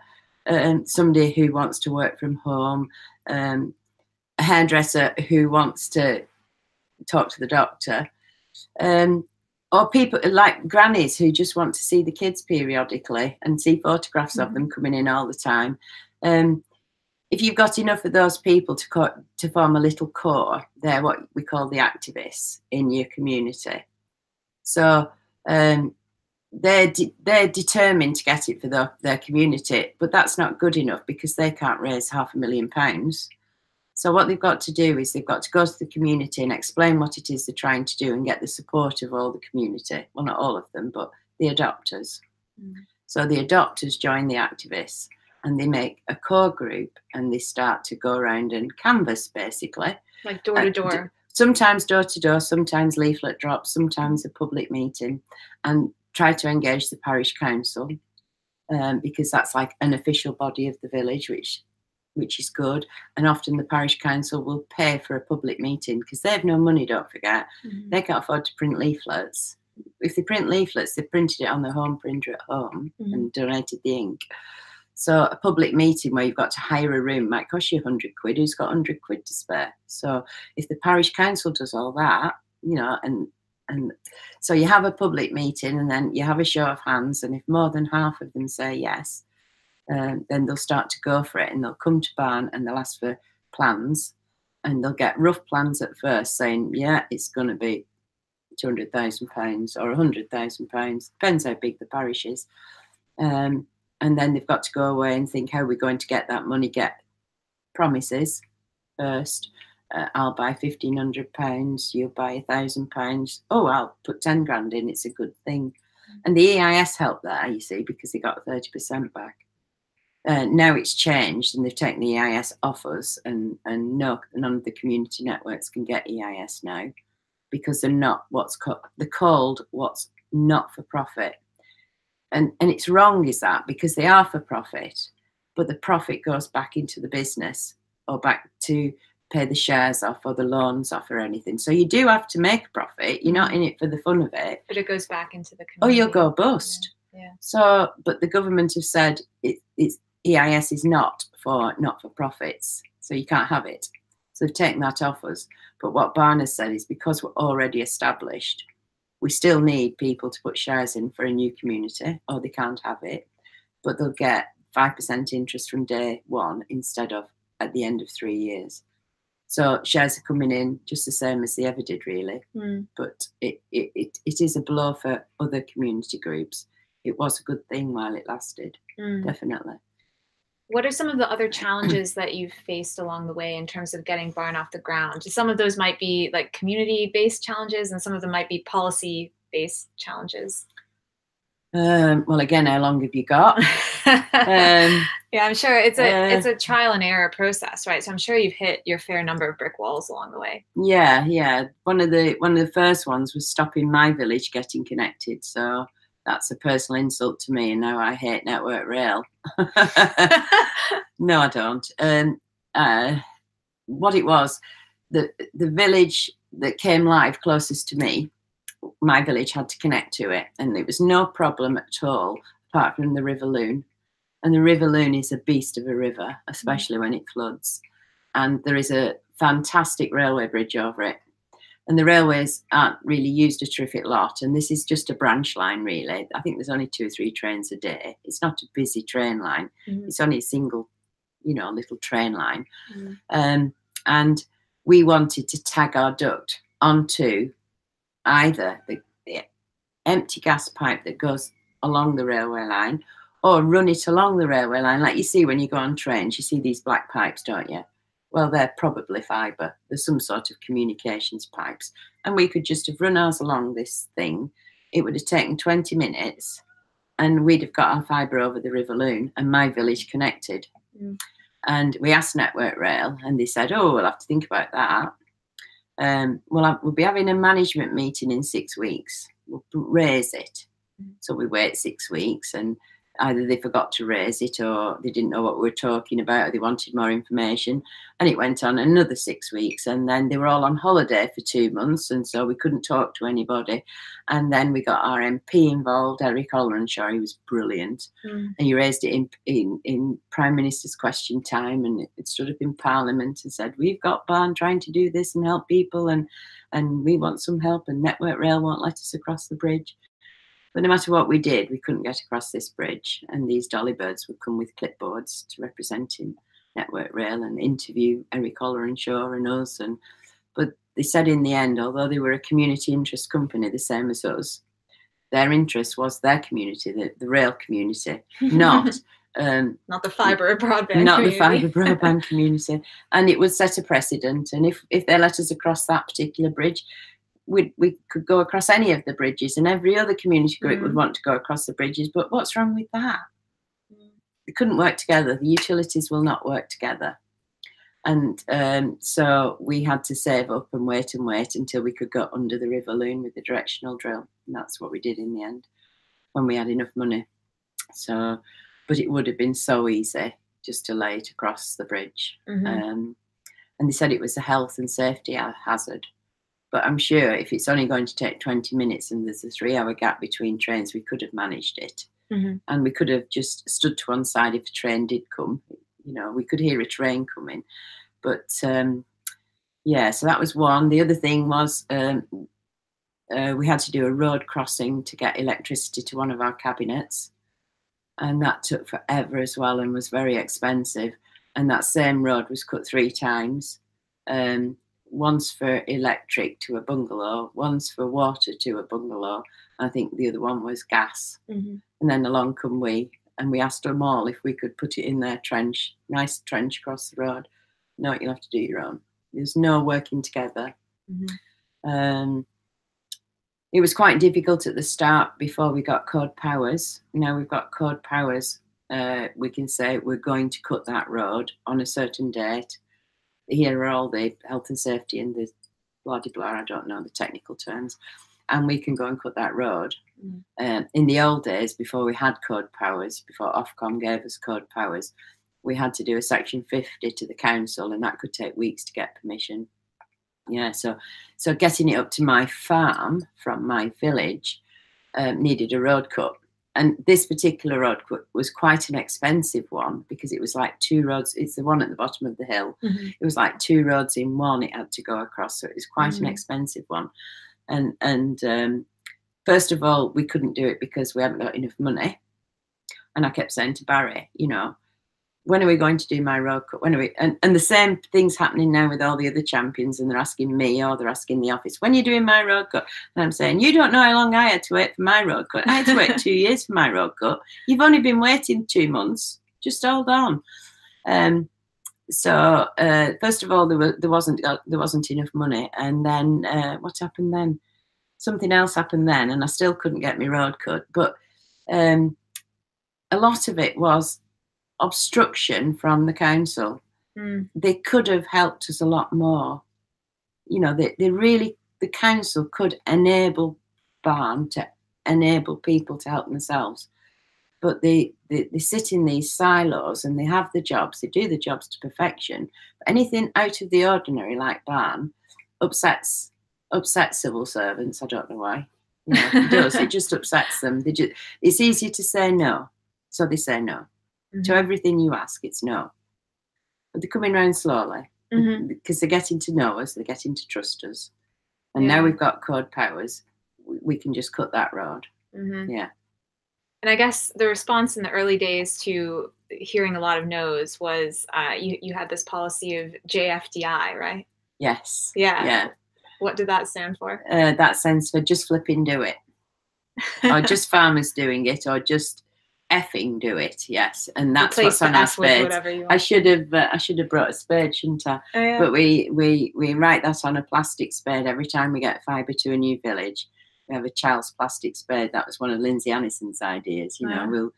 somebody who wants to work from home, a hairdresser who wants to talk to the doctor, or people like grannies who just want to see the kids periodically and see photographs of them coming in all the time. If you've got enough of those people to form a little core, they're what we call the activists in your community. So they're determined to get it for their community, but that's not good enough because they can't raise £500,000. So what they've got to do is they've got to go to the community and explain what it is they're trying to do and get the support of all the community. Well, not all of them, but the adopters. So the adopters join the activists and they make a core group and they start to go around and canvass, basically. Like door to door. Sometimes door to door, sometimes leaflet drops, sometimes a public meeting, and try to engage the parish council, because that's like an official body of the village, which is good. And often the parish council will pay for a public meeting because they have no money, don't forget. They can't afford to print leaflets. If they print leaflets, they printed it on their home printer at home and donated the ink. So a public meeting where you've got to hire a room might cost you £100. Who's got £100 to spare? So if the parish council does all that, you know, and so you have a public meeting and then you have a show of hands, and if more than half of them say yes, then they'll start to go for it, and they'll come to Barn and they'll ask for plans, and they'll get rough plans at first saying, yeah, it's going to be £200,000 or £100,000, depends how big the parish is. And then they've got to go away and think, how are we going to get that money? Get promises first. I'll buy £1,500, you'll buy £1,000. Oh, I'll put 10 grand in, it's a good thing. And the EIS helped there, you see, because they got 30% back. Now it's changed and they've taken the EIS off us, and none of the community networks can get EIS now because they're not they're called what's not for profit. And it's wrong, is that, because they are for profit, but the profit goes back into the business or back to pay the shares off or the loans off or anything. So you do have to make a profit. You're not in it for the fun of it. But it goes back into the community. Oh, you'll go bust. Yeah. So, but the government have said it's EIS is not for profits, so you can't have it. So they've taken that off us. But what Barn has said is because we're already established, we still need people to put shares in for a new community, or they can't have it. But they'll get 5% interest from day one instead of at the end of 3 years. So shares are coming in just the same as they ever did, really. But it is a blow for other community groups. It was a good thing while it lasted, definitely. What are some of the other challenges that you've faced along the way in terms of getting Barn off the ground? Some of those might be like community-based challenges, and some of them might be policy-based challenges. Well, again, how long have you got? Yeah, I'm sure it's a trial and error process, right? So I'm sure you've hit your fair number of brick walls along the way. Yeah. One of the first ones was stopping my village getting connected. So that's a personal insult to me, and now I hate Network Rail. No, I don't. What it was, the village that came live closest to me, my village had to connect to it, and it was no problem at all, apart from the River Loon. And the River Loon is a beast of a river, especially when it floods. And there is a fantastic railway bridge over it. And the railways aren't really used a terrific lot. And this is just a branch line, really. I think there's only 2 or 3 trains a day. It's not a busy train line. It's only a single, little train line. And we wanted to tag our duct onto either the empty gas pipe that goes along the railway line, or run it along the railway line. Like you see when you go on trains, you see these black pipes, don't you? Well, they're probably fibre. There's some sort of communications pipes. And we could just have run ours along this thing. It would have taken 20 minutes and we'd have got our fibre over the River Loon and my village connected. And we asked Network Rail and they said, oh, we'll have to think about that. We'll be having a management meeting in 6 weeks. We'll raise it. So we wait 6 weeks and either they forgot to raise it, or they didn't know what we were talking about, or they wanted more information. And it went on another 6 weeks, and then they were all on holiday for 2 months, and so we couldn't talk to anybody. And then we got our MP involved, Eric Olrenshaw. He was brilliant, and he raised it in Prime Minister's Question Time, and it stood up in Parliament and said, we've got Barn trying to do this and help people, and we want some help, and Network Rail won't let us across the bridge. But no matter what we did, we couldn't get across this bridge. And these dolly birds would come with clipboards to represent in Network Rail and interview Eric Olrenshaw and us. But they said in the end, although they were a community interest company, the same as us, their interest was their community, the rail community, not the fibre broadband not community. The fibre broadband community. And it would set a precedent. And if they let us across that particular bridge, we could go across any of the bridges, and every other community group would want to go across the bridges. But what's wrong with that? They couldn't work together. The utilities will not work together. And so we had to save up and wait until we could go under the River Loon with the directional drill. And that's what we did in the end, when we had enough money. So, but it would have been so easy just to lay it across the bridge. And they said it was a health and safety hazard. But I'm sure if it's only going to take 20 minutes and there's a 3-hour gap between trains, we could have managed it. And we could have just stood to one side if a train did come. You know, we could hear a train coming. But, yeah, so that was one. The other thing was we had to do a road crossing to get electricity to one of our cabinets. And that took forever as well and was very expensive. And that same road was cut 3 times. Once for electric to a bungalow, once for water to a bungalow. I think the other one was gas. And then along come we, and we asked them all if we could put it in their trench, nice trench across the road. No, you'll have to do your own. There's no working together. It was quite difficult at the start before we got code powers. Now we've got code powers. We can say we're going to cut that road on a certain date. Here are all the health and safety and the blah, blah, blah, I don't know the technical terms. And we can go and cut that road. In the old days, before we had code powers, before Ofcom gave us code powers, we had to do a section 50 to the council, and that could take weeks to get permission. Yeah, so getting it up to my farm from my village needed a road cut. And this particular road was quite an expensive one because it was like 2 roads. It's the one at the bottom of the hill. It was like 2 roads in one it had to go across. So it was quite an expensive one. And first of all, we couldn't do it because we hadn't got enough money. And I kept saying to Barry, you know, when are we going to do my road cut? When are we? And the same thing's happening now with all the other champions, and they're asking me, or they're asking the office, when are you doing my road cut? And I'm saying, you don't know how long I had to wait for my road cut. I had to wait 2 years for my road cut. You've only been waiting 2 months. Just hold on. So first of all, there wasn't enough money, and then what happened then? Something else happened then, and I still couldn't get my road cut. But a lot of it was obstruction from the council. They could have helped us a lot more. You know, the council could enable Barn to enable people to help themselves. But they sit in these silos and they have the jobs, they do the jobs to perfection. But anything out of the ordinary, like Barn, upsets civil servants. I don't know why. You know, it does. It just upsets them. It's easier to say no, so they say no. To everything you ask, it's no. But they're coming round slowly because they're getting to know us, they're getting to trust us. And now we've got code powers, we can just cut that road. Yeah. And I guess the response in the early days to hearing a lot of no's was you had this policy of JFDI, right? Yes. Yeah. What did that stand for? That stands for just flipping do it. Or just farmers doing it, or just effing do it. Yes, and that's what's on our spades. I should have brought a spade, shouldn't I? Oh, yeah. But we write that on a plastic spade every time we get fibre to a new village. We have a child's plastic spade. That was one of Lindsay Annison's ideas. You know,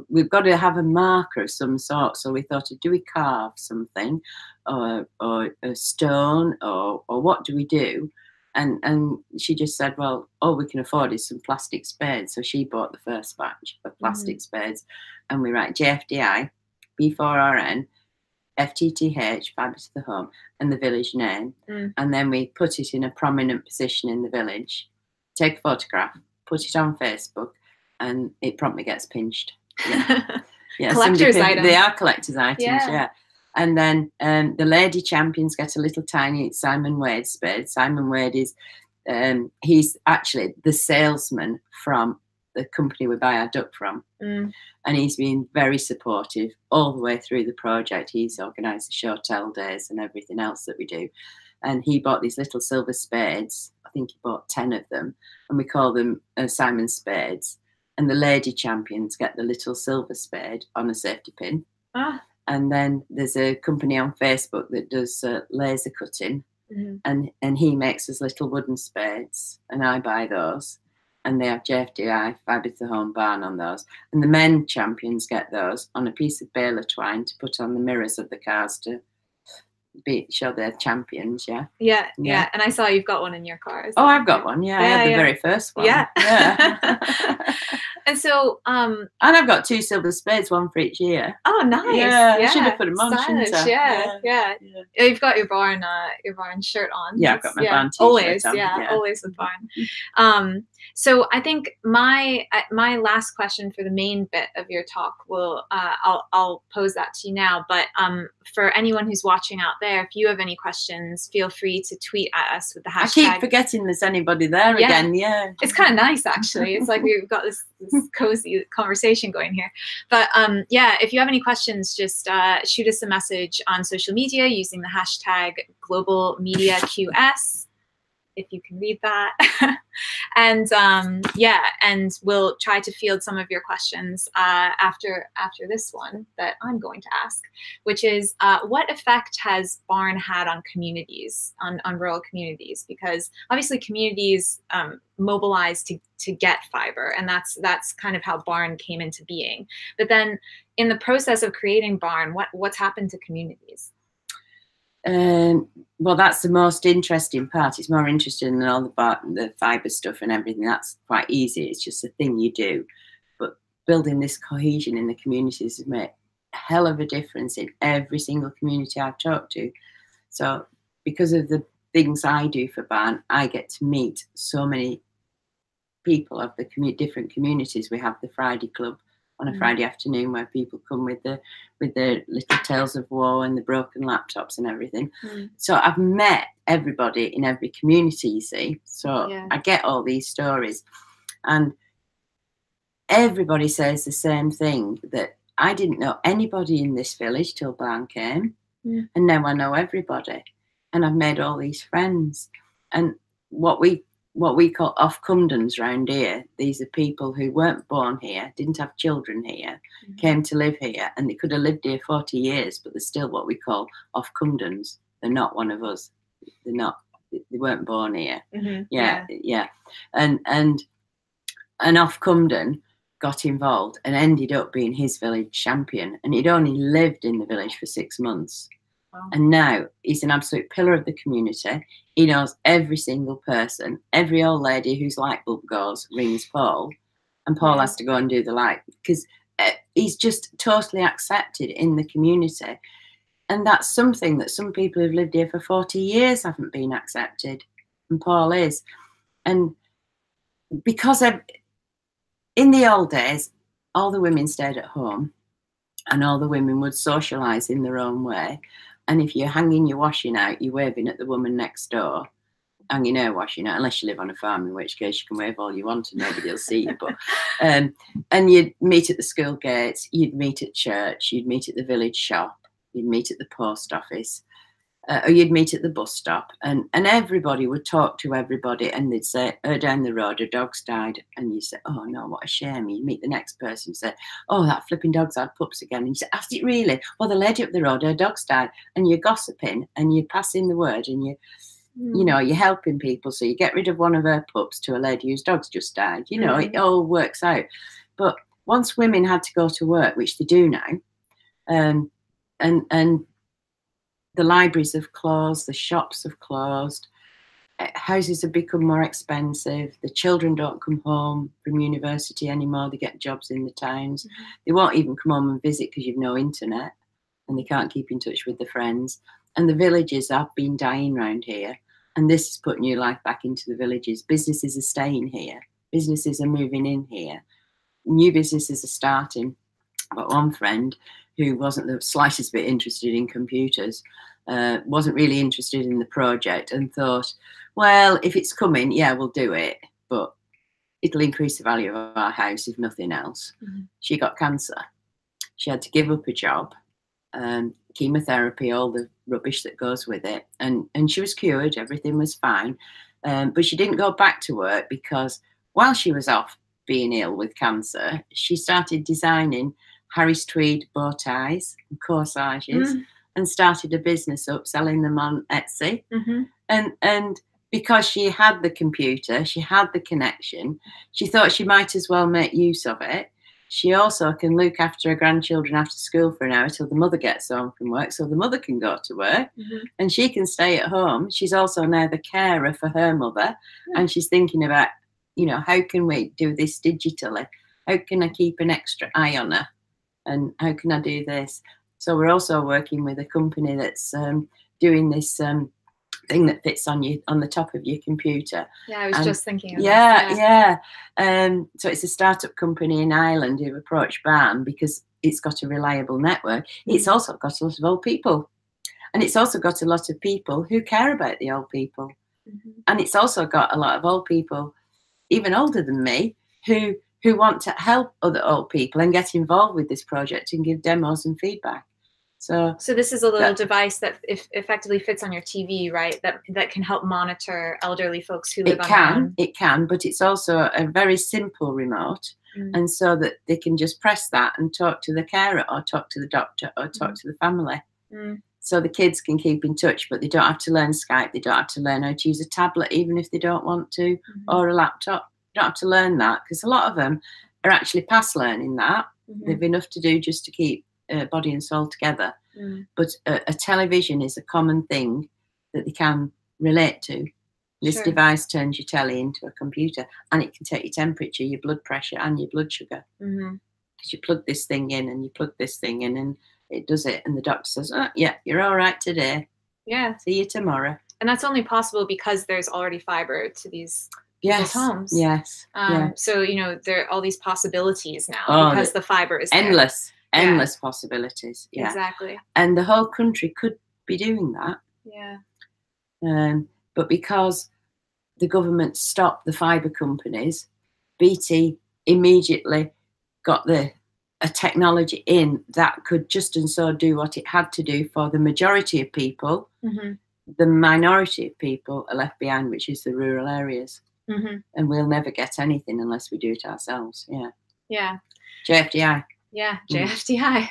we've got to have a marker of some sort. So we thought, do we carve something, or a stone, or what do we do? And she just said, well, all we can afford is some plastic spades. So she bought the first batch of plastic spades, and we write JFDI, B4RN, FTTH, fibre to the home, and the village name. And then we put it in a prominent position in the village, take a photograph, put it on Facebook, and it promptly gets pinched. Yeah, collector's items. They are collector's items, yeah. And then the lady champions get a little tiny Simon Wade spade. Simon Wade is, he's actually the salesman from the company we buy our duck from. And he's been very supportive all the way through the project. He's organised the show tell days and everything else that we do. And he bought these little silver spades. I think he bought 10 of them. And we call them Simon Spades. And the lady champions get the little silver spade on a safety pin. And then there's a company on Facebook that does laser cutting. And he makes us little wooden spades. And I buy those. And they have JFDI, fibre to the home barn on those. And the men champions get those on a piece of baler twine to put on the mirrors of the cars to show they're champions, Yeah. And I saw you've got one in your car. Oh, I've got one, I had the very first one. Yeah. And so and I've got 2 silver spades, one for each year. Oh, nice. Yeah. I should have put them on, stylish. shouldn't I? Yeah. You've got your barn shirt on. Yeah, I've got my barn t-shirt always on. Always with barn. So I think my last question for the main bit of your talk will I'll pose that to you now, but for anyone who's watching out there, if you have any questions, feel free to tweet at us with the hashtag. I keep forgetting there's anybody there again. Yeah, it's kind of nice actually. It's like we've got this cozy conversation going here. But if you have any questions, just shoot us a message on social media using the hashtag #GlobalMediaQS. If you can read that. And we'll try to field some of your questions after this one that I'm going to ask, which is what effect has barn had on communities, on rural communities? Because obviously communities mobilize to get fiber, and that's kind of how barn came into being. But then in the process of creating barn, what's happened to communities? Well, that's the most interesting part. It's more interesting than all the fibre stuff and everything. That's quite easy. It's just a thing you do. But building this cohesion in the communities has made a hell of a difference in every single community I've talked to. So because of the things I do for Barn, I get to meet so many people of the different communities. We have the Friday Club on a Friday afternoon where people come with their little tales of woe and the broken laptops and everything. So I've met everybody in every community, you see. So I get all these stories, and everybody says the same thing, that I didn't know anybody in this village till Barn came, and now I know everybody, and I've made all these friends. And what we call off-cumdens round here, these are people who weren't born here, didn't have children here, came to live here, and they could have lived here 40 years, but they're still what we call off-cumdens. They're not one of us. They weren't born here. And an off-cumden got involved and ended up being his village champion, and he'd only lived in the village for 6 months. And now he's an absolute pillar of the community. He knows every single person. Every old lady whose light bulb goes rings Paul, and Paul has to go and do the light, because he's just totally accepted in the community. And that's something that some people who've lived here for 40 years haven't been accepted, and Paul is. And because in the old days, all the women stayed at home, and all the women would socialise in their own way. And if you're hanging your washing out, you're waving at the woman next door, hanging her washing out, unless you live on a farm, in which case you can wave all you want and nobody will see you. But and you'd meet at the school gates, you'd meet at church, you'd meet at the village shop, you'd meet at the post office, or you'd meet at the bus stop, and everybody would talk to everybody, and they'd say, oh, down the road, a dog's died. And you say, oh no, what a shame. You meet the next person and say, oh, that flipping dog's had pups again. And you say, has it really? Well, the lady up the road, her dog's died. And you're gossiping and you're passing the word, and you're helping people. So you get rid of one of her pups to a lady whose dog's just died. It all works out. But once women had to go to work, which they do now, and the libraries have closed, the shops have closed, houses have become more expensive. The children don't come home from university anymore. They get jobs in the towns. They won't even come home and visit because you've no internet and they can't keep in touch with their friends. And the villages have been dying around here. And this has put new life back into the villages. Businesses are staying here. Businesses are moving in here. New businesses are starting. I've got one friend who wasn't the slightest bit interested in computers, wasn't really interested in the project, and thought, well, if it's coming, yeah, we'll do it, but it'll increase the value of our house if nothing else. She got cancer. She had to give up a job, chemotherapy, all the rubbish that goes with it, and she was cured. Everything was fine, but she didn't go back to work because while she was off being ill with cancer, she started designing Harris tweed bow ties and corsages and started a business up selling them on Etsy. And because she had the computer, she had the connection, she thought she might as well make use of it. She also can look after her grandchildren after school for an hour till the mother gets home from work, so the mother can go to work and she can stay at home. She's also now the carer for her mother, and she's thinking about, you know, how can we do this digitally? How can I keep an extra eye on her? And how can I do this? So we're also working with a company that's doing this thing that fits on the top of your computer. Yeah, I was just thinking of that. So it's a startup company in Ireland who approached BAM because it's got a reliable network. It's also got a lot of old people. And it's also got a lot of people who care about the old people. And it's also got a lot of old people, even older than me, who want to help other old people and get involved with this project and give demos and feedback. So this is a little device that effectively fits on your TV, right? That can help monitor elderly folks who live on their own. It can, but it's also a very simple remote. And so that they can just press that and talk to the carer or talk to the doctor or talk to the family. So the kids can keep in touch, but they don't have to learn Skype. They don't have to learn how to use a tablet, even if they don't want to, or a laptop. Don't have to learn that, because a lot of them are actually past learning that. They've enough to do just to keep body and soul together. But a television is a common thing that they can relate to. This device turns your telly into a computer, and it can take your temperature, your blood pressure, and your blood sugar. Because you plug this thing in and you plug this thing in, and it does it. And the doctor says, "Oh, yeah, you're all right today. Yeah, see you tomorrow." And that's only possible because there's already fiber to these people's homes. So, you know, there are all these possibilities now because the fiber is endless possibilities. Exactly. And the whole country could be doing that. But because the government stopped the fiber companies, BT immediately got a technology in that could just and so do what it had to do for the majority of people. The minority of people are left behind, which is the rural areas. And we'll never get anything unless we do it ourselves. JFDI. JFDI.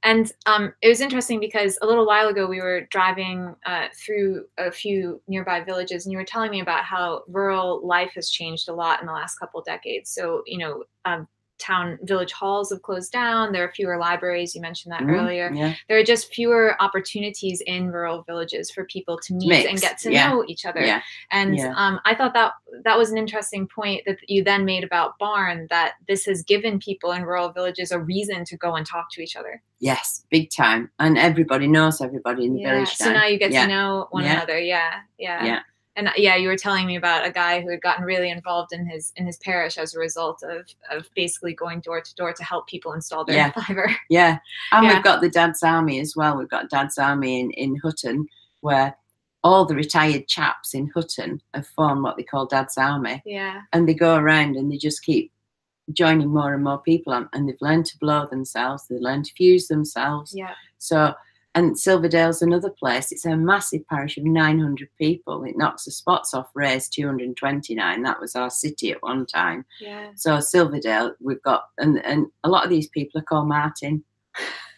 And it was interesting because a little while ago we were driving through a few nearby villages, and you were telling me about how rural life has changed a lot in the last couple of decades. So, you know, village halls have closed down. There are fewer libraries. You mentioned that earlier. There are just fewer opportunities in rural villages for people to meet and get to know each other. And I thought that was an interesting point that you then made about Barn, that this has given people in rural villages a reason to go and talk to each other. Yes, big time. And everybody knows everybody in the village now. So now you get to know one another. And you were telling me about a guy who had gotten really involved in his parish as a result of basically going door to door to help people install their fiber. And we've got the Dad's Army as well. We've got Dad's Army in Hutton, where all the retired chaps in Hutton have formed what they call Dad's Army. And they go around and they just keep joining more and more people on, and they've learned to blow themselves. They learn to fuse themselves. So. And Silverdale's another place. It's a massive parish of 900 people. It knocks the spots off Ray's 229. That was our city at one time. So Silverdale, we've got, and a lot of these people are called Martin.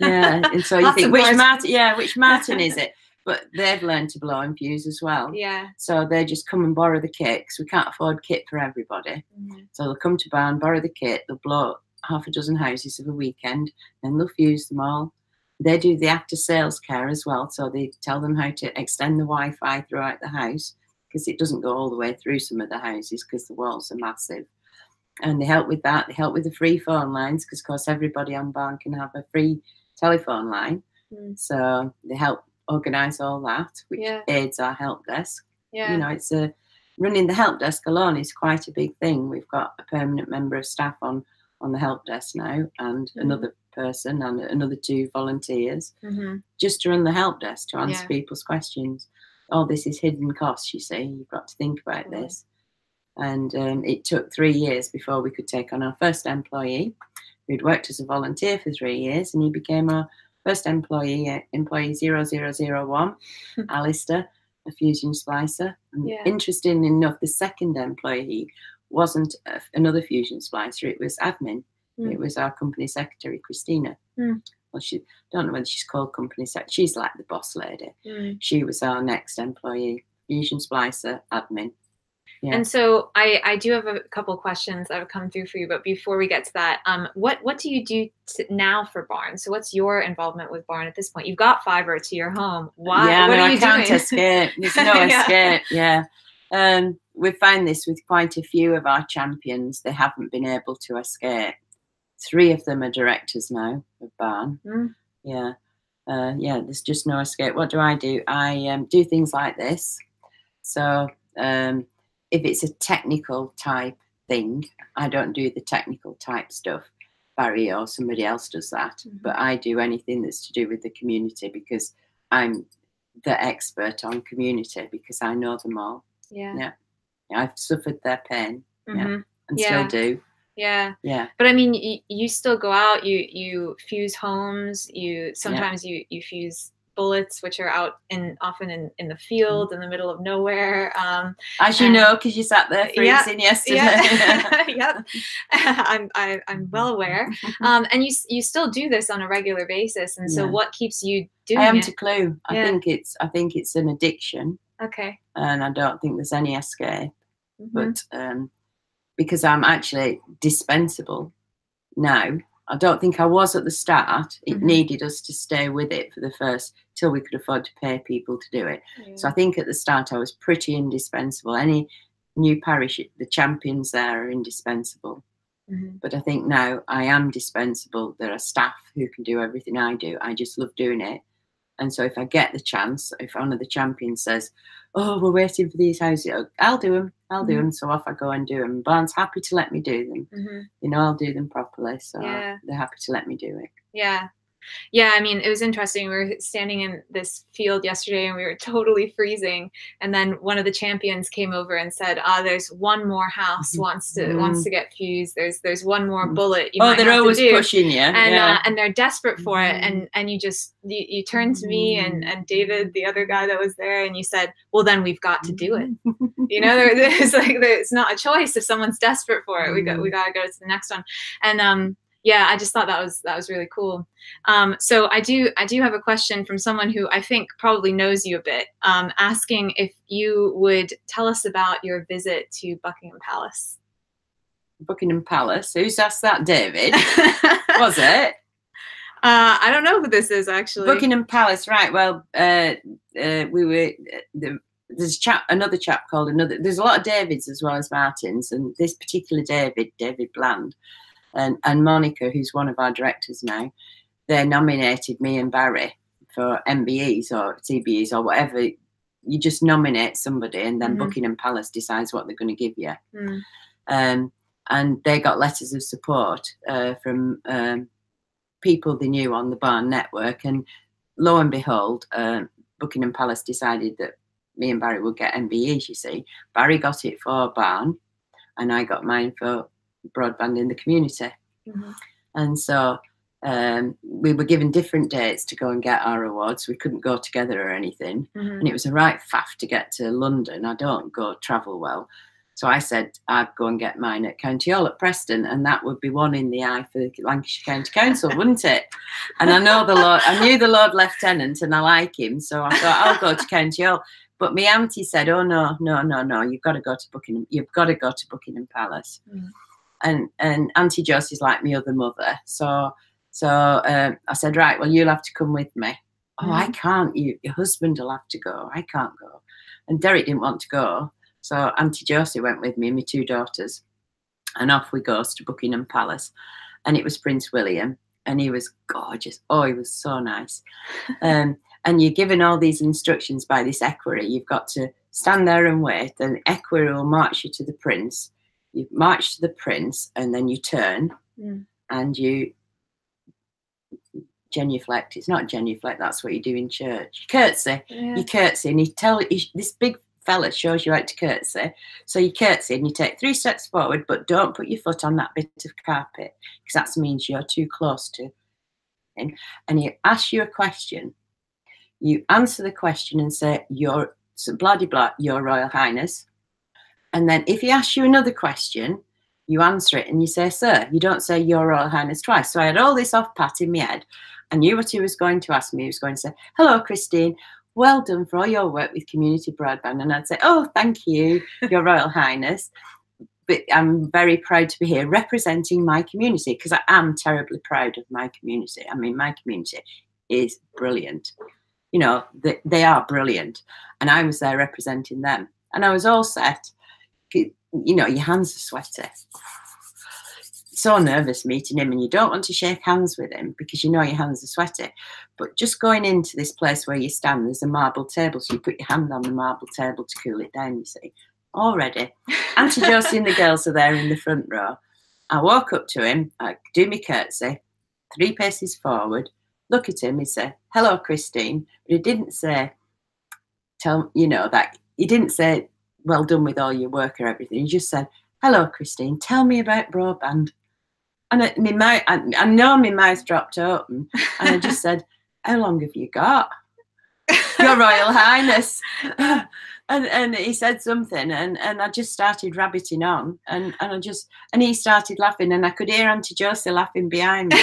And so you think, which Martin is it? But they've learned to blow and fuse as well. So they just come and borrow the kit, because we can't afford kit for everybody. So they'll come to Barn, borrow the kit, they'll blow half a dozen houses of a weekend, and they'll fuse them all. They do the after sales care as well, so they tell them how to extend the Wi-Fi throughout the house, because it doesn't go all the way through some of the houses because the walls are massive. And they help with that. They help with the free phone lines because, of course, everybody on Barn can have a free telephone line. So they help organise all that, which aids our help desk. You know, it's running the help desk alone is quite a big thing. We've got a permanent member of staff on the help desk now, and another person and another 2 volunteers just to run the help desk, to answer people's questions. All this is hidden costs, you see. You've got to think about this. And it took 3 years before we could take on our first employee, who'd worked as a volunteer for 3 years, and he became our first employee 0001, Alistair, a fusion splicer. And interestingly enough, the second employee wasn't another fusion splicer, it was admin. It was our company secretary, Christina. Well, she don't know whether she's called company secretary. She's like the boss lady. She was our next employee, fusion splicer, admin. And so I do have a couple questions that have come through for you, but before we get to that, what do you do now for Barn? So what's your involvement with Barn at this point? You've got fiber to your home. Why? What are you can't doing? Escape. There's no escape. We find this with quite a few of our champions. They haven't been able to escape. 3 of them are directors now of Barn. There's just no escape. What do? I do things like this. So if it's a technical type thing, I don't do the technical type stuff. Barry or somebody else does that. But I do anything that's to do with the community because I'm the expert on community because I know them all. I've suffered their pain and still do. But I mean, you still go out, you fuse homes, sometimes you fuse bullets, which are out often in the field in the middle of nowhere. As you know, because you sat there freezing yesterday. I'm well aware. And you still do this on a regular basis. And so what keeps you doing it? I haven't a clue. I think it's an addiction. Okay. And I don't think there's any escape. But because I'm actually dispensable now. I don't think I was at the start. It needed us to stay with it for the first, till we could afford to pay people to do it. So I think at the start I was pretty indispensable. Any new parish, the champions there are indispensable. But I think now I am dispensable. There are staff who can do everything I do. I just love doing it. And so if I get the chance, if one of the champions says, oh, we're waiting for these houses, I'll do them. I'll do them. So off I go and do them. Barn's happy to let me do them. You know, I'll do them properly. So they're happy to let me do it. Yeah, I mean, it was interesting. We were standing in this field yesterday and we were totally freezing. And then one of the champions came over and said, there's one more house wants to get fused. There's one more bullet you might they're have always to do. Pushing you. And they're desperate for it. And you turned to me and David, the other guy that was there, and you said, well, then we've got to do it. You know, it's not a choice if someone's desperate for it. We got to go to the next one. And I just thought that was really cool. So I do have a question from someone who I think probably knows you a bit, asking if you would tell us about your visit to Buckingham Palace. Buckingham Palace? Who's asked that, David? Was it? I don't know who this is, actually. Buckingham Palace, right. Well, we were... There's another chap called another... There's a lot of Davids as well as Martins, and this particular David Bland, and Monica, who's one of our directors now, they nominated me and Barry for MBEs or TBEs or whatever. You just nominate somebody and then Buckingham Palace decides what they're going to give you. And they got letters of support from people they knew on the Barn network. And lo and behold, Buckingham Palace decided that me and Barry would get MBEs, you see. Barry got it for Barn and I got mine for Broadband in the community. And so we were given different dates to go and get our awards. We couldn't go together or anything. And it was a right faff to get to London. I don't travel well. So I said I'd go and get mine at County Hall at Preston, and that would be one in the eye for Lancashire County Council, wouldn't it? And I knew the Lord Lieutenant and I like him, so I thought I'll go to County Hall. But my auntie said, oh no, you've got to go to Buckingham Palace. And Auntie Josie's like my other mother. So I said, right, well, you'll have to come with me. Oh, I can't. Your husband will have to go. I can't go. And Derek didn't want to go. So Auntie Josie went with me and my 2 daughters. And off we goes to Buckingham Palace. And it was Prince William. And he was gorgeous. Oh, he was so nice. And you're given all these instructions by this equerry. You've got to stand there and wait. And the equerry will march you to the prince. You march to the prince, and then you turn and you genuflect. It's not genuflect. That's what you do in church. Curtsy. You curtsy, and this big fella shows you how to curtsy. So you curtsy and you take 3 steps forward, but don't put your foot on that bit of carpet, because that means you're too close to him. And he asks you a question. You answer the question and say, "Your blah de blah, Your Royal Highness." And then if he asks you another question, you answer it and you say, "Sir." You don't say "Your Royal Highness" twice. So I had all this off pat in my head. I knew what he was going to ask me. He was going to say, "Hello, Christine. Well done for all your work with community broadband." And I'd say, "Oh, thank you, Your Royal Highness. But I'm very proud to be here representing my community," because I am terribly proud of my community. I mean, my community is brilliant. You know, they are brilliant. And I was there representing them. And I was all set. You know, your hands are sweaty. So nervous meeting him, and you don't want to shake hands with him because you know your hands are sweaty. But just going into this place where you stand, there's a marble table, so you put your hand on the marble table to cool it down, you see. Already. Auntie Josie and the girls are there in the front row. I walk up to him, I do my curtsy, 3 paces forward, look at him, he said, "Hello, Christine." But he didn't say, he didn't say, "Well done with all your work" or everything. He just said, "Hello, Christine, tell me about broadband." And I know my mouth dropped open, and I just said, "How long have you got?" "Your Royal Highness." And he said something, and I just started rabbiting on, and he started laughing, and I could hear Auntie Josie laughing behind me.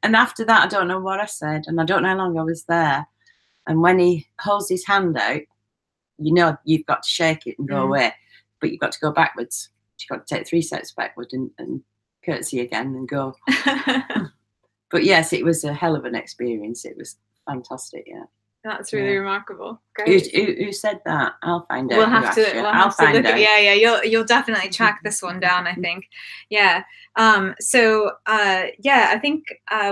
And after that, I don't know what I said, and I don't know how long I was there. And when he holds his hand out, you know you've got to shake it and go away, but you've got to go backwards. You've got to take 3 steps backward and curtsy again and go. But yes, it was a hell of an experience. It was fantastic. Yeah. That's really remarkable. Great. Who said that? I'll find out. We'll have to look at, yeah. You'll definitely track this one down, I think. Yeah. I think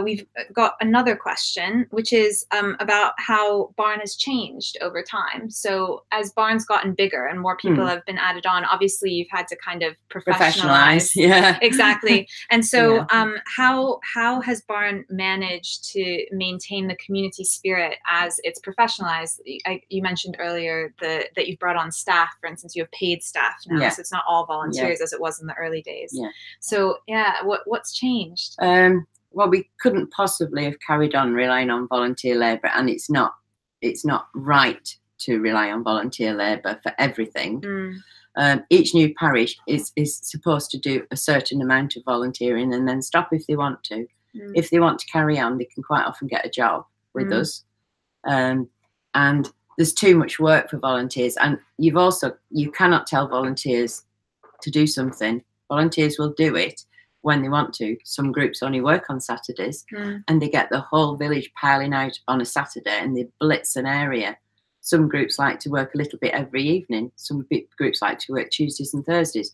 we've got another question, which is about how Barn has changed over time. So as Barn's gotten bigger and more people have been added on, obviously you've had to kind of professionalize. Yeah. Exactly. And so how has Barn managed to maintain the community spirit as it's professionalized? You mentioned earlier that you've brought on staff. For instance, you have paid staff now, so it's not all volunteers as it was in the early days. So what's changed? Well, we couldn't possibly have carried on relying on volunteer labour, and it's not right to rely on volunteer labour for everything. Each new parish is supposed to do a certain amount of volunteering and then stop if they want to. If they want to carry on, they can quite often get a job with us. And there's too much work for volunteers, and you cannot tell volunteers to do something. Volunteers will do it when they want to. Some groups only work on Saturdays, and they get the whole village piling out on a Saturday and they blitz an area. Some groups like to work a little bit every evening. Some groups like to work Tuesdays and Thursdays.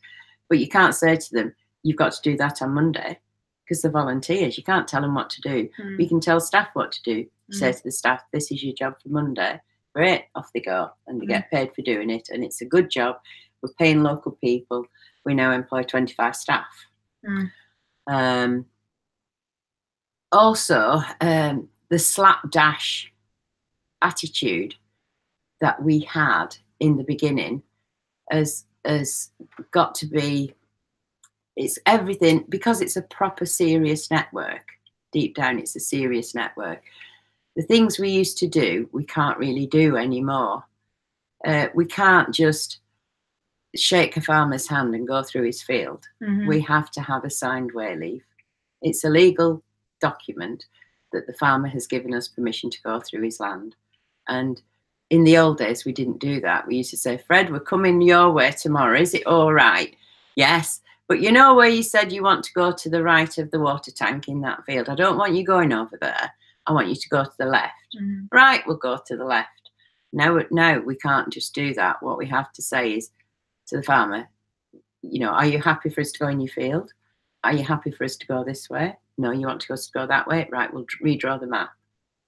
But you can't say to them, "You've got to do that on Monday," because they're volunteers. You can't tell them what to do. You can tell staff what to do. You say to the staff, "This is your job for Monday." Great, off they go, and they get paid for doing it, and it's a good job. We're paying local people. We now employ 25 staff. Also, the slapdash attitude that we had in the beginning has got to be, it's everything, because it's a proper serious network. Deep down, it's a serious network. The things we used to do, we can't really do anymore. We can't just shake a farmer's hand and go through his field. We have to have a signed way leave. It's a legal document that the farmer has given us permission to go through his land. And in the old days, we didn't do that. We used to say, "Fred, we're coming your way tomorrow. Is it all right?" "Yes. But you know where you said you want to go to the right of the water tank in that field? I don't want you going over there. I want you to go to the left." "Right, we'll go to the left." Now we can't just do that. What we have to say is to the farmer, you know, are you happy for us to go in your field? Are you happy for us to go this way? No, you want to go that way? Right, we'll redraw the map.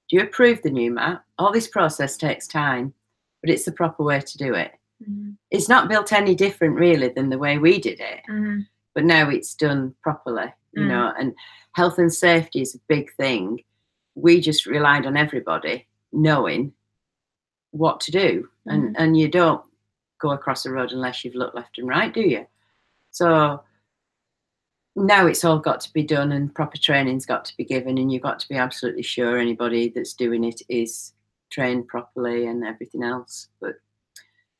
Do you approve the new map? All this process takes time, but it's the proper way to do it. Mm-hmm. It's not built any different really than the way we did it, mm-hmm. but now it's done properly, you know, and health and safety is a big thing. We just relied on everybody knowing what to do, and you don't go across the road unless you've looked left and right, do you? So now it's all got to be done, and proper training's got to be given, and you've got to be absolutely sure anybody that's doing it is trained properly and everything else. But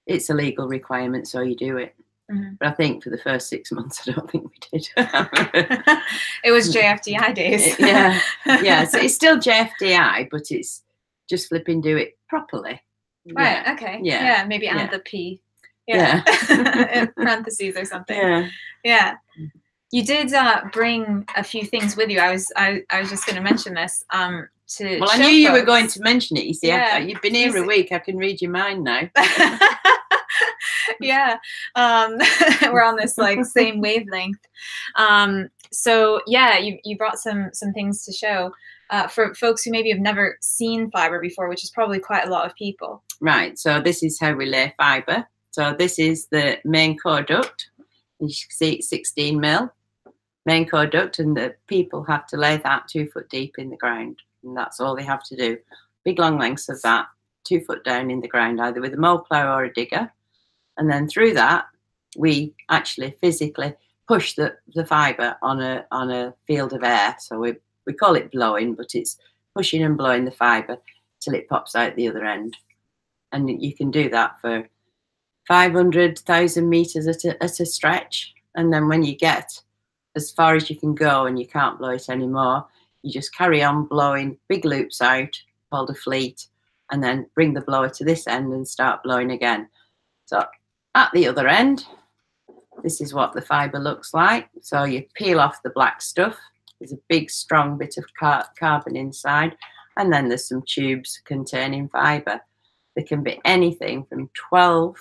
it's a legal requirement, so you do it. Mm-hmm. But I think for the first 6 months, I don't think we did. It was JFDI days. Yeah. So it's still JFDI, but it's just flipping do it properly. Right. Yeah. Okay. Yeah. Maybe add the P. Yeah. In parentheses or something. Yeah. You did bring a few things with you. I was just going to mention this. Well, I knew you were going to mention it. You see, you've been here a week. I can read your mind now. Yeah. We're on this like same wavelength. So yeah, you brought some things to show for folks who maybe have never seen fibre before, which is probably quite a lot of people. Right. So this is how we lay fibre. So this is the main core duct. You can see it's 16 mil main core duct, and the people have to lay that 2 foot deep in the ground, and that's all they have to do. Big long lengths of that 2 foot down in the ground, either with a mow plough or a digger, and then through that we actually physically push the fibre on a field of air. So we call it blowing, but it's pushing and blowing the fibre till it pops out the other end, and you can do that for 500,000 meters at a stretch. And then when you get as far as you can go and you can't blow it anymore, you just carry on blowing big loops out called a fleet, and then bring the blower to this end and start blowing again. So at the other end, this is what the fibre looks like. So you peel off the black stuff. There's a big strong bit of carbon inside, and then there's some tubes containing fibre. There can be anything from 12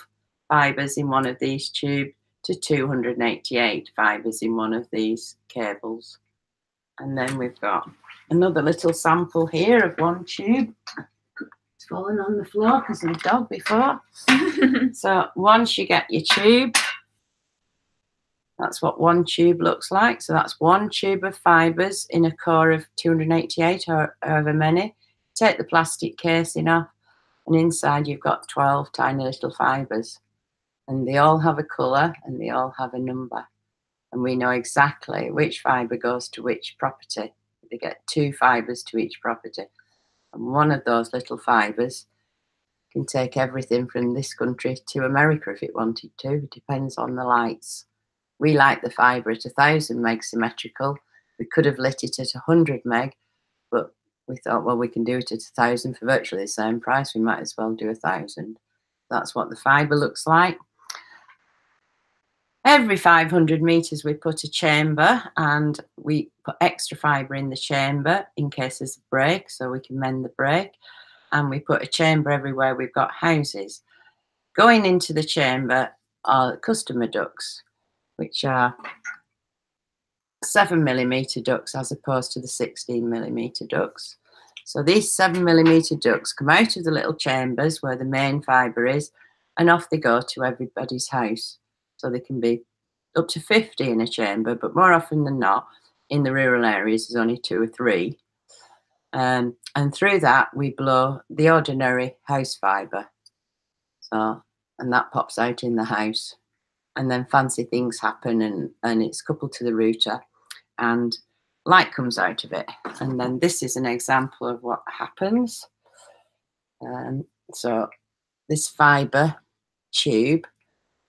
fibres in one of these tubes to 288 fibres in one of these cables. And then we've got another little sample here of one tube. It's fallen on the floor because of the dog before. So once you get your tube, that's what one tube looks like. So that's one tube of fibres in a core of 288 or however many. Take the plastic casing off, and inside you've got 12 tiny little fibres. And they all have a colour and they all have a number. And we know exactly which fibre goes to which property. They get 2 fibres to each property. And one of those little fibres can take everything from this country to America if it wanted to. It depends on the lights. We light the fibre at 1,000 meg symmetrical. We could have lit it at 100 meg, but we thought, well, we can do it at 1,000 for virtually the same price. We might as well do 1,000. That's what the fibre looks like. Every 500 meters we put a chamber, and we put extra fibre in the chamber in case there's a break, so we can mend the break. And we put a chamber everywhere we've got houses. Going into the chamber are customer ducts, which are 7mm ducts as opposed to the 16mm ducts. So these 7mm ducts come out of the little chambers where the main fibre is, and off they go to everybody's house. So they can be up to 50 in a chamber, but more often than not, in the rural areas, there's only 2 or 3. And through that, we blow the ordinary house fibre. So, and that pops out in the house. And then fancy things happen, and it's coupled to the router, and light comes out of it. And then this is an example of what happens. So this fibre tube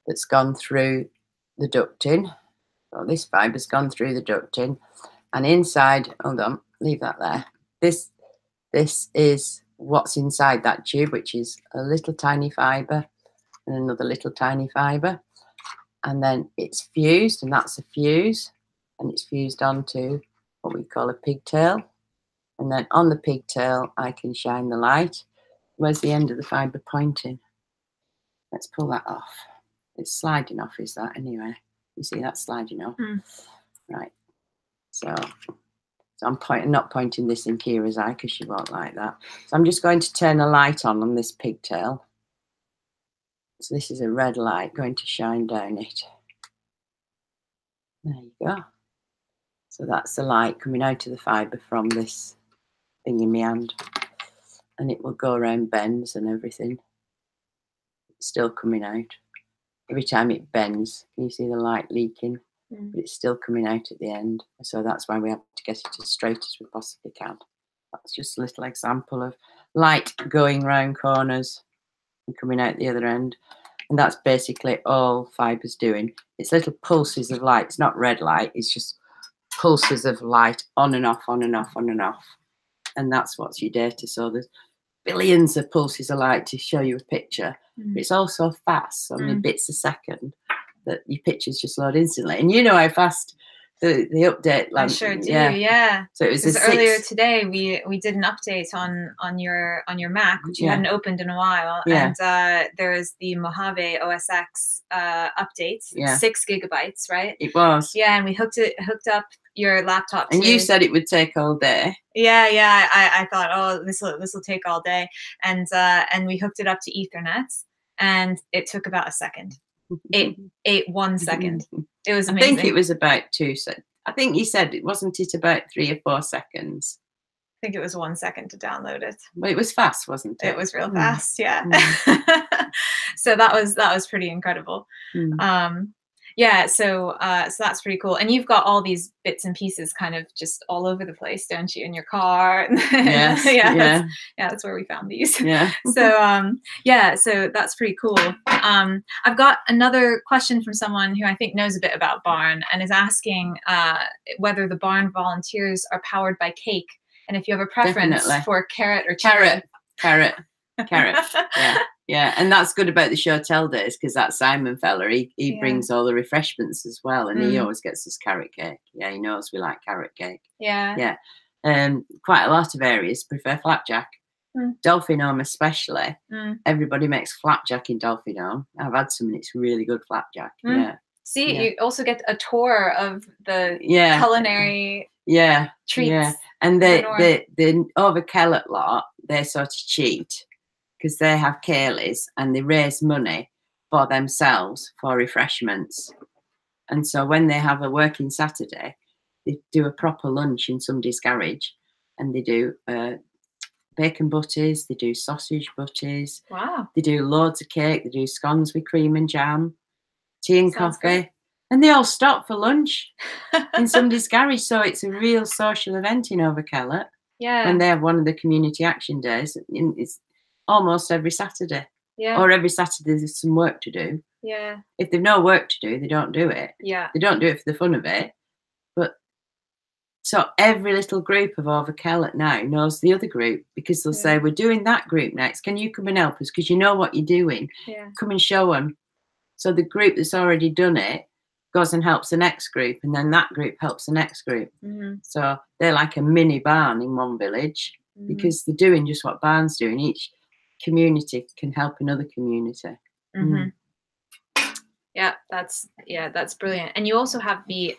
that's gone through the ducting. So this fibre's gone through the ducting, and inside, hold on, leave that there. This is what's inside that tube, which is a little tiny fibre and another little tiny fibre. And then it's fused, and that's a fuse, and it's fused onto what we call a pigtail. And then on the pigtail, I can shine the light. where's the end of the fibre pointing? Let's pull that off. It's sliding off, is that anyway? You see that's sliding off. Right. So I'm not pointing this in Kira's eye because she won't like that. So I'm just going to turn a light on this pigtail. So this is a red light going to shine down it. There you go. So that's the light coming out of the fibre from this thing in my hand. And it will go around bends and everything. It's still coming out. Every time it bends, can you see the light leaking? But it's still coming out at the end. So that's why we have to get it as straight as we possibly can. That's just a little example of light going round corners and coming out the other end. And that's basically all fibre's doing. It's little pulses of light. It's not red light. It's just pulses of light on and off, on and off, on and off. And that's what's your data. So there's billions of pulses of light to show you a picture. But it's also fast, so many bits a second, that your pictures just load instantly. And you know how fast the update. I sure do. Yeah. So it was earlier today we did an update on your Mac, which you hadn't opened in a while. And there is the Mojave OS X update. 6 gigabytes, right? It was. Yeah, and we hooked up your laptop. And you said it would take all day. Yeah. I thought, oh, this will take all day, and we hooked it up to Ethernet, and it took about a second. It ate 1 second. It was amazing. I think it was about 2 seconds. I think you said it wasn't it about 3 or 4 seconds. I think it was 1 second to download it. Well, it was fast, wasn't it? It was real fast, yeah. So that was pretty incredible. Yeah, so that's pretty cool. And you've got all these bits and pieces kind of just all over the place, don't you, in your car? Yes, that's where we found these. Yeah. So that's pretty cool. I've got another question from someone who I think knows a bit about Barn and is asking whether the Barn volunteers are powered by cake, and if you have a preference for carrot or cherry. Carrot. Yeah, and that's good about the show tell days, because that Simon fella, he brings all the refreshments as well, and he always gets us carrot cake. Yeah, he knows we like carrot cake. Yeah. Quite a lot of areas prefer flapjack. Dolphinome especially. Everybody makes flapjack in Dolphinome. I've had some and it's really good flapjack. See, you also get a tour of the culinary treats. Yeah, and the Over Kellett lot, they sort of cheat, because they have Kayleys and they raise money for themselves for refreshments. And so when they have a working Saturday, they do a proper lunch in somebody's garage, and they do bacon butties, they do sausage butties. Wow. They do loads of cake, they do scones with cream and jam, tea and coffee. And they all stop for lunch in somebody's garage. So it's a real social event in Over Kellett. Yeah. When they have one of the community action days, it's almost every Saturday. Yeah. Or every Saturday there's some work to do. Yeah. If they've no work to do, they don't do it. Yeah. They don't do it for the fun of it. But so every little group of Over Kellett now knows the other group, because they'll say, we're doing that group next. Can you come and help us? Because you know what you're doing. Yeah. Come and show them. So the group that's already done it goes and helps the next group, and then that group helps the next group. So they're like a mini barn in one village, because they're doing just what Barn's doing. Each community can help another community. Yeah, that's brilliant. And you also have the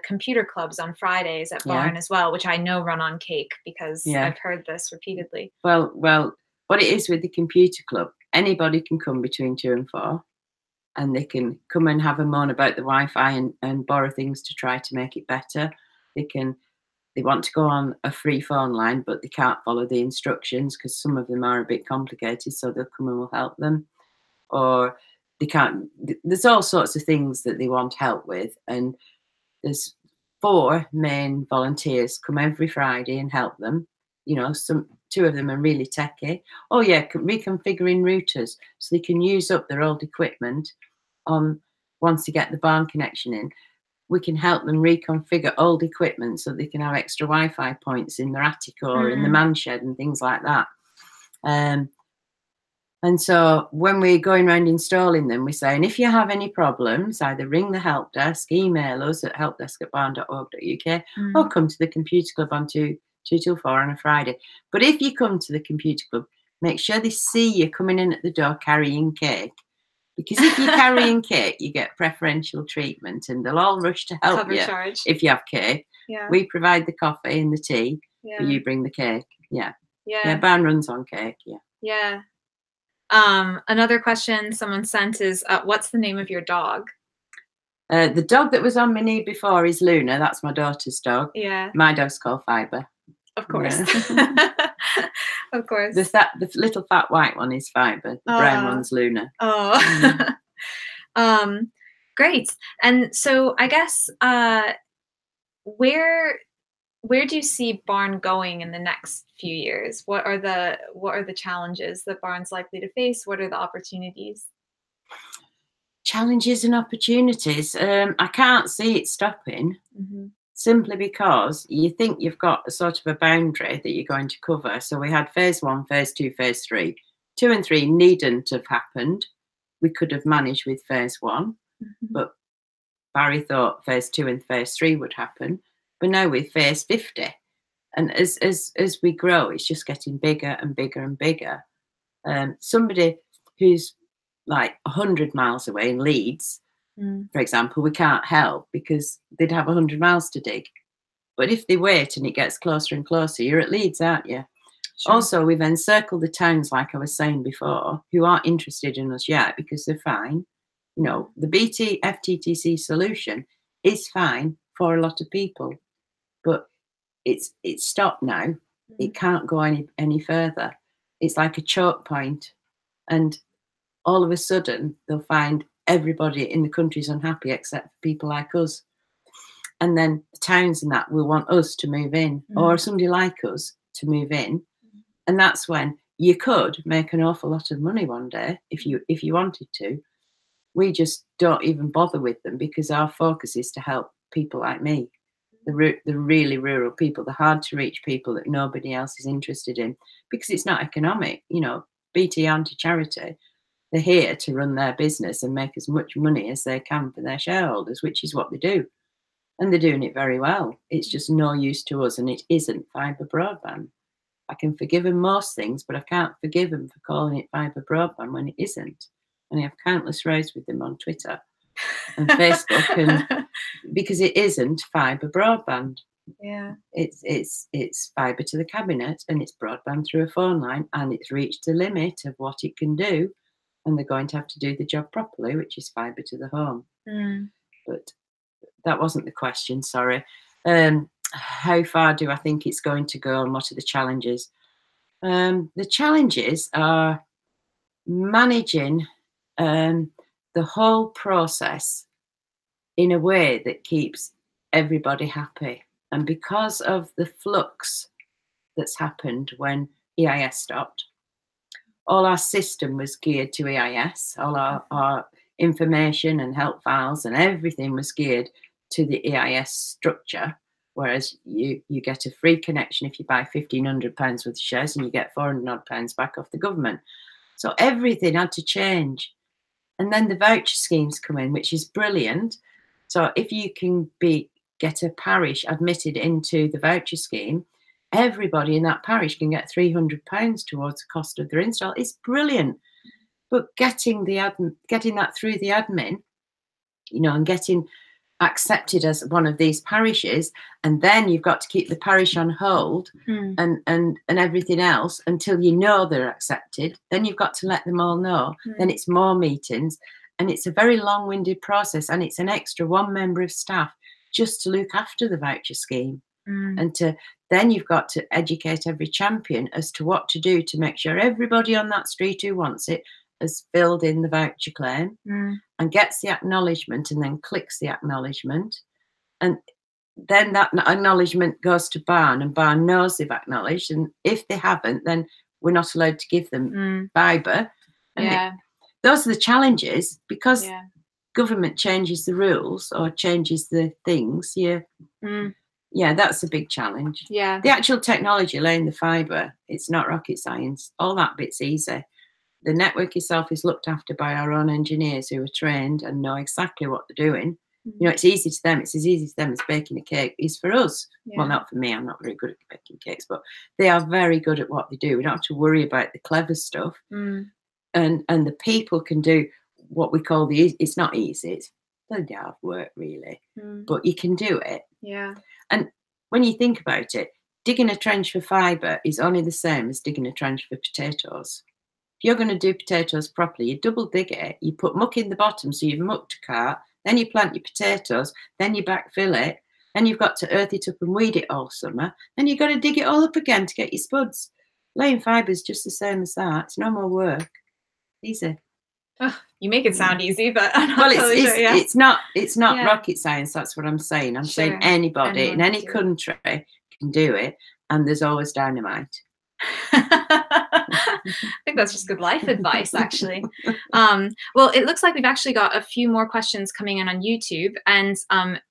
computer clubs on Fridays at Barn as well, which I know run on cake, because I've heard this repeatedly. Well, what it is with the computer club, anybody can come between 2 and 4, and they can come and have a moan about the Wi-Fi and borrow things to try to make it better. They want to go on a free phone line, but they can't follow the instructions because some of them are a bit complicated, so they'll come and we'll help them. Or they can't, there's all sorts of things that they want help with, and there's 4 main volunteers come every Friday and help them. You know, 2 of them are really techie. Oh yeah, reconfiguring routers so they can use up their old equipment once they get the barn connection in. We can help them reconfigure old equipment so they can have extra Wi-Fi points in their attic or in the man shed and things like that. And so when we're going around installing them, we're saying, if you have any problems, either ring the help desk, email us at helpdesk@barn.org.uk, or come to the computer club on 2 till 4 on a Friday. But if you come to the computer club, Make sure they see you coming in at the door carrying cake. Because if you're carrying cake, you get preferential treatment, and they'll all rush to help Cover you charge. if you have cake. Yeah. We provide the coffee and the tea, Yeah. but you bring the cake. Yeah. Yeah. Yeah, barn runs on cake. Yeah. Yeah. Another question someone sent is, what's the name of your dog? The dog that was on my knee before is Luna. That's my daughter's dog. Yeah. My dog's called Fibre. Of course. Yeah. Of course. The little fat white one is Fibre. The brown one's Luna. Oh. Great. And so I guess where do you see Barn going in the next few years? What are the challenges that Barn's likely to face? What are the opportunities? Challenges and opportunities. I can't see it stopping. Mm-hmm. Simply because you think you've got a sort of a boundary that you're going to cover. So we had phase 1, phase 2, phase 3. 2 and 3 needn't have happened. We could have managed with phase 1, Mm-hmm. but Barry thought phase 2 and phase 3 would happen. But now we're phase 50. And as we grow, it's just getting bigger and bigger and bigger. Somebody who's like 100 miles away in Leeds, for example, we can't help because they'd have 100 miles to dig. But if they wait and it gets closer and closer, you're at Leeds, aren't you? Sure. Also, we've encircled the towns, like I was saying before, who aren't interested in us yet because they're fine. You know, the BT FTTC solution is fine for a lot of people, but it's stopped now. Mm-hmm. It can't go any further. It's like a choke point, and all of a sudden they'll find everybody in the country is unhappy except for people like us. And then the towns and that will want us to move in, or somebody like us to move in. And that's when you could make an awful lot of money one day if you wanted to. We just don't even bother with them because our focus is to help people like me, the really rural people, the hard to reach people that nobody else is interested in, because it's not economic. You know, BT aren't a charity. They're here to run their business and make as much money as they can for their shareholders, which is what they do. And they're doing it very well. It's just no use to us, and it isn't fibre broadband. I can forgive them most things, but I can't forgive them for calling it fibre broadband when it isn't. And I have countless rows with them on Twitter and Facebook, and because it isn't fibre broadband. Yeah, it's fibre to the cabinet, and it's broadband through a phone line, and it's reached the limit of what it can do. And they're going to have to do the job properly, which is fibre to the home. But that wasn't the question, sorry. How far do I think it's going to go, and what are the challenges? The challenges are managing the whole process in a way that keeps everybody happy. And because of the flux that's happened when EIS stopped, all our system was geared to EIS. All our information and help files and everything was geared to the EIS structure. Whereas you get a free connection if you buy £1,500 worth of shares, and you get £400 back off the government. So everything had to change. And then the voucher schemes come in, which is brilliant. So if you can get a parish admitted into the voucher scheme, everybody in that parish can get £300 towards the cost of their install. It's brilliant. But getting that through the admin, you know, and getting accepted as one of these parishes, and then you've got to keep the parish on hold and everything else until you know they're accepted. Then you've got to let them all know. Then it's more meetings, and it's a very long-winded process, and it's an extra one member of staff just to look after the voucher scheme. And then you've got to educate every champion as to what to do to make sure everybody on that street who wants it has filled in the voucher claim and gets the acknowledgement, and then clicks the acknowledgement. And then that acknowledgement goes to Barn, and Barn knows they've acknowledged. And if they haven't, then we're not allowed to give them fibre. And those are the challenges, because government changes the rules or changes the things. Yeah, that's a big challenge. Yeah. The actual technology, laying the fibre, it's not rocket science. All that bit's easy. The network itself is looked after by our own engineers who are trained and know exactly what they're doing. You know, it's easy to them. It's as easy to them as baking a cake is for us. Yeah. Well, not for me. I'm not very good at baking cakes, but they are very good at what they do. We don't have to worry about the clever stuff. And the people can do what we call it's not easy. It's bloody hard work, really. But you can do it. Yeah. And when you think about it, digging a trench for fibre is only the same as digging a trench for potatoes. If you're going to do potatoes properly, you double dig it, you put muck in the bottom, so you've mucked a cart, then you plant your potatoes, then you backfill it, then you've got to earth it up and weed it all summer, then you've got to dig it all up again to get your spuds. Laying fibre is just the same as that. It's no more work. Easy. Oh, you make it sound easy, but I'm not well, totally sure. Yeah. It's not rocket science. That's what I'm saying. I'm saying anybody in any country can do it, and there's always dynamite. I think that's just good life advice, actually. Well, it looks like we've actually got a few more questions coming in on YouTube. And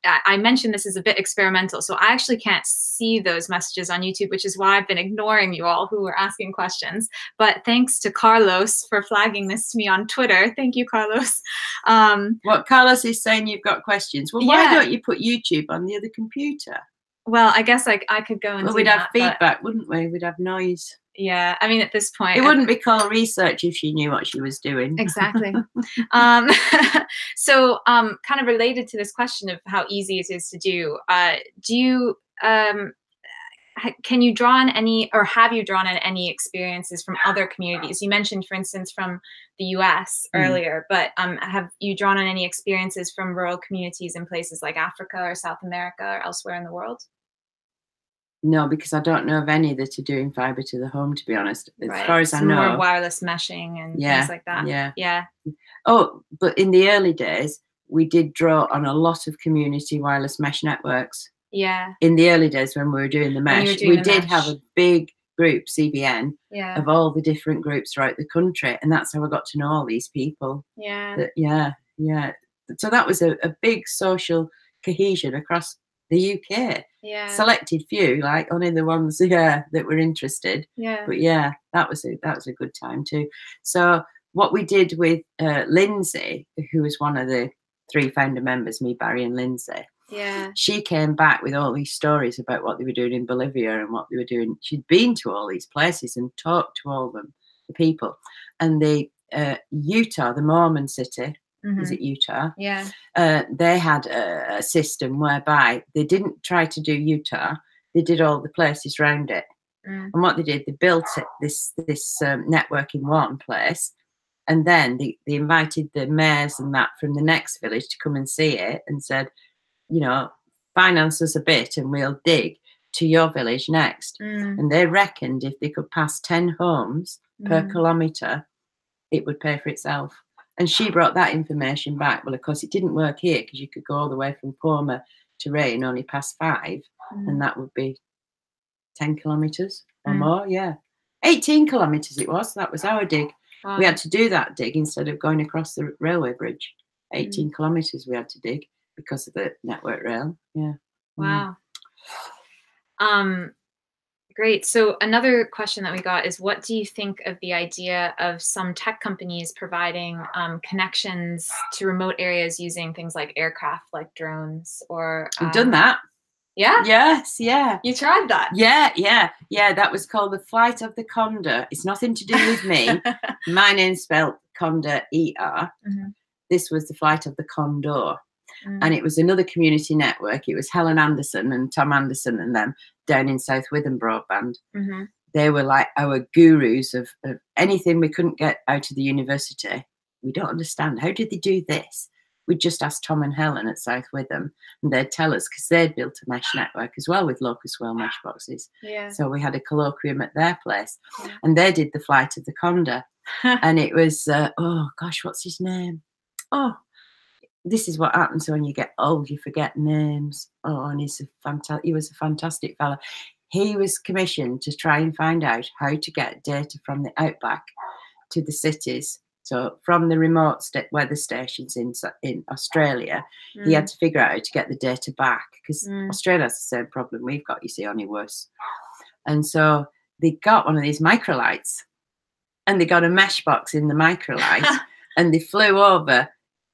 I mentioned this is a bit experimental, so I actually can't see those messages on YouTube, which is why I've been ignoring you all who were asking questions. But thanks to Carlos for flagging this to me on Twitter. Thank you, Carlos. What Carlos is saying, you've got questions. Well, why don't you put YouTube on the other computer? Well, I guess I could go and do we'd that, have feedback, wouldn't we? We'd have noise. Yeah, I mean, at this point, it wouldn't be called research if she knew what she was doing. Exactly. So, kind of related to this question of how easy it is to do, can you draw on any, or have you drawn on any experiences from other communities? You mentioned, for instance, from the US earlier, but have you drawn on any experiences from rural communities in places like Africa or South America or elsewhere in the world? No, because I don't know of any that are doing fibre to the home, to be honest. As far as I know. More wireless meshing and things like that. Yeah. Oh, but in the early days, we did draw on a lot of community wireless mesh networks. Yeah. In the early days when we were doing the mesh, we did have a big group, CBN, of all the different groups throughout the country. And that's how I got to know all these people. Yeah. So that was a big social cohesion across the UK. Yeah. Selected few, like only the ones that were interested. Yeah. But yeah, that was a good time too. So what we did with Lindsay, who was one of the 3 founder members, me, Barry and Lindsay. Yeah. She came back with all these stories about what they were doing in Bolivia and what they were doing. She'd been to all these places and talked to all them, the people. And the Utah, the Mormon city, is it Utah? Yeah. They had a system whereby they didn't try to do Utah. They did all the places around it. And what they did, they built this network in one place. And then they invited the mayors and that from the next village to come and see it and said, you know, finance us a bit and we'll dig to your village next. And they reckoned if they could pass 10 homes per kilometre, it would pay for itself. And she brought that information back. Well, of course, it didn't work here because you could go all the way from Poma to Ray and only pass 5. And that would be 10 kilometres or more. Yeah. 18 kilometres it was. That was our dig. Wow. We had to do that dig instead of going across the railway bridge. 18 kilometres we had to dig because of the network rail. Yeah. Wow. Great. So another question that we got is, what do you think of the idea of some tech companies providing connections to remote areas using things like aircraft, like drones, or... We've done that. Yeah? Yes, yeah. You tried that? Yeah. That was called the Flight of the Conder. It's nothing to do with me. My name's spelled Conder, E-R. This was the Flight of the Condor. And it was another community network. It was Helen Anderson and Tom Anderson and them down in South Witham Broadband. They were like our gurus of anything we couldn't get out of the university. We don't understand. How did they do this? We'd just ask Tom and Helen at South Witham, and they'd tell us, because they'd built a mesh network as well with locust well mesh boxes. Yeah. So we had a colloquium at their place, and they did the Flight of the Condor. And it was, oh gosh, what's his name? Oh, this is what happens when you get old, you forget names. Oh, and he was a fantastic fella. He was commissioned to try and find out how to get data from the outback to the cities. So from the remote weather stations in Australia, he had to figure out how to get the data back, because Australia has the same problem we've got, you see, only worse. And so they got one of these microlights, and they got a mesh box in the microlight, and they flew over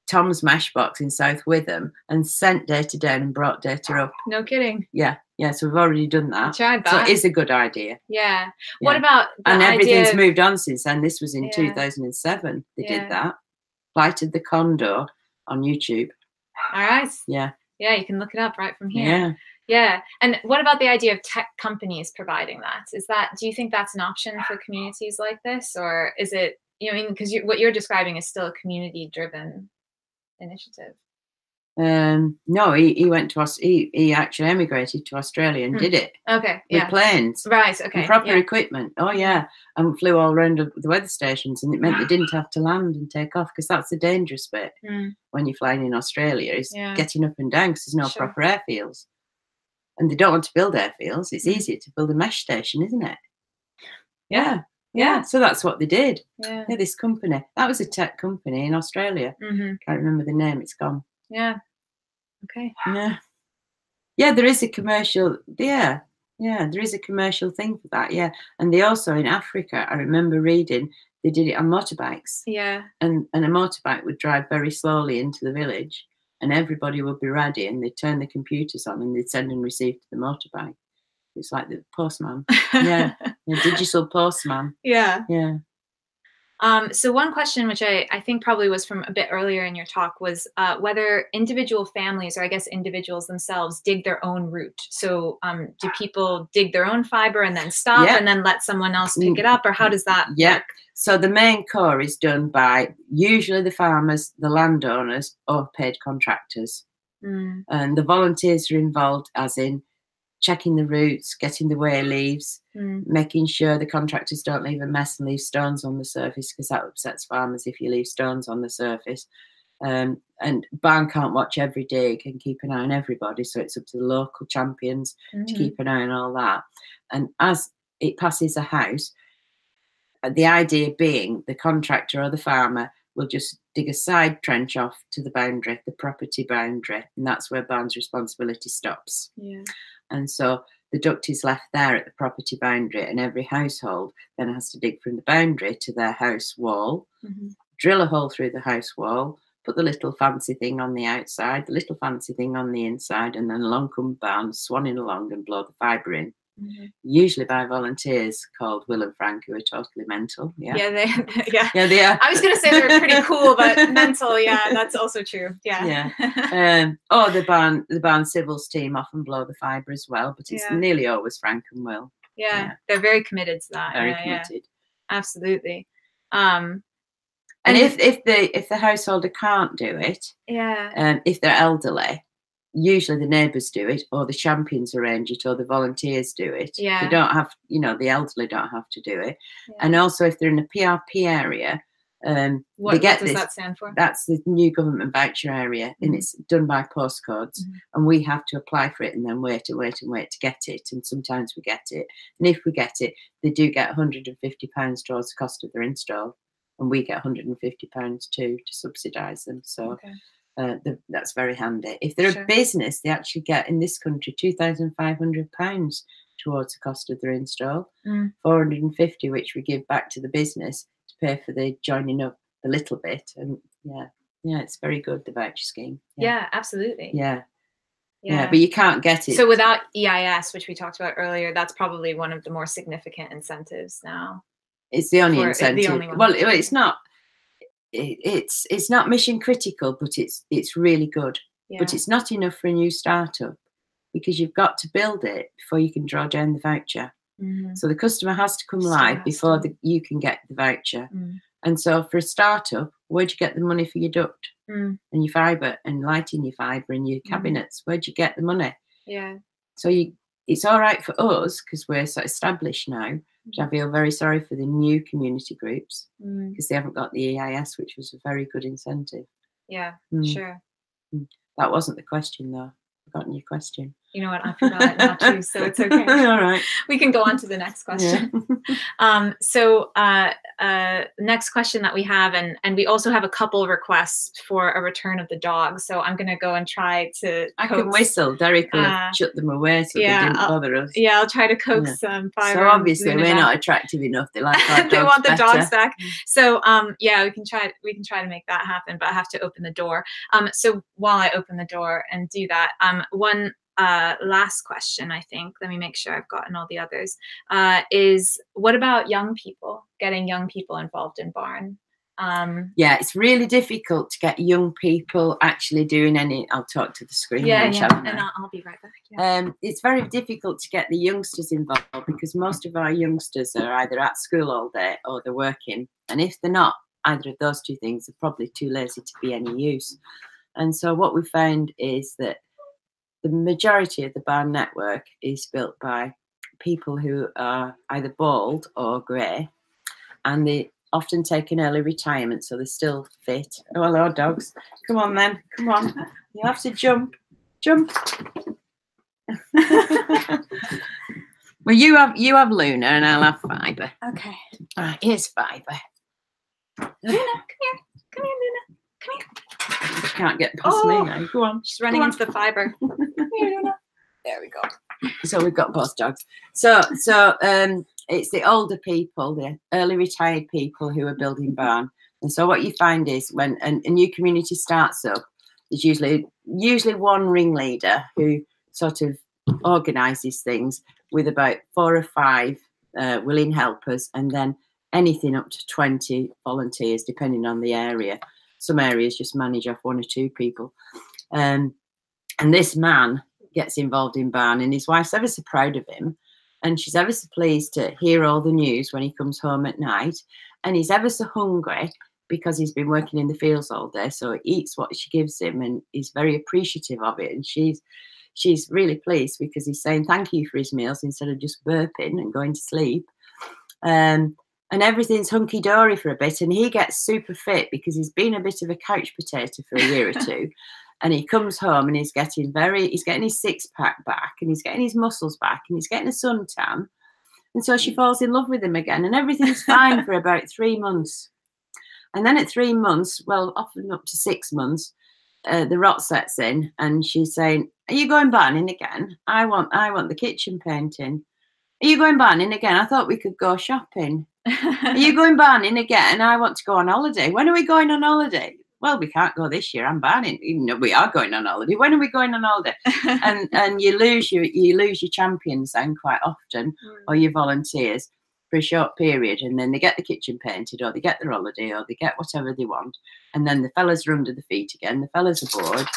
Tom's Mash box in South Witham and sent data down and brought data up. No kidding. Yeah. So we've already done that. Tried that. So it is a good idea. Yeah. What about the and everything's idea moved on since then. This was in 2007. They did that. Lighted the Conder on YouTube. All right. Yeah. Yeah, you can look it up right from here. Yeah. Yeah. And what about the idea of tech companies providing that? Do you think that's an option for communities like this? Or is it, because what you're describing is still a community-driven initiative? No, he went to us. He actually emigrated to Australia and did it. Okay. With planes. Right. Okay. And proper equipment. Oh, yeah. And flew all around the weather stations. And it meant they didn't have to land and take off, because that's the dangerous bit when you're flying in Australia, is getting up and down, because there's no proper airfields. And they don't want to build airfields. It's easier to build a mesh station, isn't it? Yeah. So that's what they did. Yeah. This company. That was a tech company in Australia. Can't remember the name. It's gone. Yeah. Okay. Yeah, there is a commercial. Yeah, there is a commercial thing for that. Yeah, and they also in Africa, I remember reading, they did it on motorbikes. Yeah. And a motorbike would drive very slowly into the village, and everybody would be ready, and they'd turn the computers on, and they'd send and receive to the motorbike. It's like the postman. Yeah, the digital postman. Yeah. Yeah. So one question, which I think probably was from a bit earlier in your talk, was whether individual families, or I guess individuals themselves, dig their own route. So do people dig their own fiber and then stop and then let someone else pick it up? Or how does that work? So the main core is done by usually the farmers, the landowners, or paid contractors. And the volunteers are involved, as in checking the routes, getting the way leaves, making sure the contractors don't leave a mess and leave stones on the surface, because that upsets farmers if you leave stones on the surface. And Barn can't watch every dig and keep an eye on everybody, so it's up to the local champions to keep an eye on all that. And as it passes a house, the idea being the contractor or the farmer will just dig a side trench off to the boundary, the property boundary, and that's where Barn's responsibility stops. Yeah. And so the duct is left there at the property boundary, and every household then has to dig from the boundary to their house wall, drill a hole through the house wall, put the little fancy thing on the outside, the little fancy thing on the inside, and then along come Barn, swanning along and blow the fibre in. Usually by volunteers called Will and Frank, who are totally mental. They are. I was going to say they're pretty cool, but mental. Yeah, that's also true. Yeah. Or the Barn Civils team often blow the fibre as well, but it's nearly always Frank and Will. Yeah, they're very committed to that. Very committed. Absolutely. And if the householder can't do it, if they're elderly, usually the neighbours do it, or the champions arrange it, or the volunteers do it. They don't have, the elderly don't have to do it. And also if they're in a PRP area, what does that stand for? That's the new government voucher area, and it's done by postcodes, and we have to apply for it and then wait to get it, and sometimes we get it. And if we get it, they do get £150 towards the cost of their install, and we get £150 too to subsidise them. So that's very handy. If they're a business, they actually get, in this country, £2,500 towards the cost of their install, 450 which we give back to the business to pay for the joining up a little bit. And it's very good, the voucher scheme. Yeah, absolutely. Yeah, but you can't get it. So without EIS, which we talked about earlier, that's probably one of the more significant incentives now. It's the only incentive. The only one. Well, it's not. It's not mission critical, but it's really good. But it's not enough for a new startup, because you've got to build it before you can draw down the voucher. So the customer has to come live before you can get the voucher. And so for a startup, where'd you get the money for your duct and your fibre and lighting your fibre and your cabinets? Where'd you get the money? So it's all right for us because we're so established now. But I feel very sorry for the new community groups because they haven't got the EIS, which was a very good incentive. Yeah, sure. That wasn't the question, though. I've forgotten your question. You know what? I forgot not to, so it's okay. All right. We can go on to the next question. Next question that we have, and we also have a couple requests for a return of the dog. So I'm going to go and try to. I can whistle. Derek will shut them away so they didn't bother us. Yeah, I'll try to coax Fiverr. So obviously we're not attractive enough. They like our dogs they want the better. dogs back. So yeah, we can try to make that happen, but I have to open the door. So while I open the door and do that, one last question, I think, let me make sure I've gotten all the others, is what about young people, getting young people involved in barn? Yeah, it's really difficult to get young people actually doing any. I'll talk to the screen. And I'll be right back. Yeah. It's very difficult to get the youngsters involved because most of our youngsters are either at school all day or they're working, and if they're not either of those two things, they're probably too lazy to be any use. And so what we found is that the majority of the barn network is built by people who are either bald or grey, and they often take an early retirement, so they're still fit. Oh, hello, dogs. Come on, then. Come on. You have to jump. Jump. Well, you have Luna, and I'll have Fibre. Okay. All right, here's Fibre. Luna, come here. Come here, Luna. Come here. You can't get past me now. Go on. She's running into the fibre. Come here, Luna. There we go. So we've got both dogs. So it's the older people, the early retired people who are building barn. And so what you find is when a new community starts up, there's usually one ringleader who sort of organises things with about 4 or 5 willing helpers, and then anything up to 20 volunteers, depending on the area. Some areas just manage off 1 or 2 people. And this man gets involved in barn, and his wife's ever so proud of him, and she's ever so pleased to hear all the news when he comes home at night, and he's ever so hungry because he's been working in the fields all day, so he eats what she gives him, and he's very appreciative of it, and she's really pleased because he's saying thank you for his meals instead of just burping and going to sleep. And everything's hunky-dory for a bit, and he gets super fit because he's been a bit of a couch potato for a year or two. And he comes home and he's getting his 6-pack back, and he's getting his muscles back, and he's getting a suntan. And so she falls in love with him again, and everything's fine for about 3 months. And then at 3 months, well, often up to 6 months, the rot sets in, and she's saying, "Are you going barning again? I want the kitchen painting. Are you going barning again? I thought we could go shopping. Are you going barning again? I want to go on holiday. When are we going on holiday? Well, we can't go this year. I'm barning. Even though we are going on holiday. When are we going on holiday?" and you lose your champions then quite often, or your volunteers for a short period, and then they get the kitchen painted, or they get their holiday, or they get whatever they want, and then the fellas are under the feet again. The fellas are bored.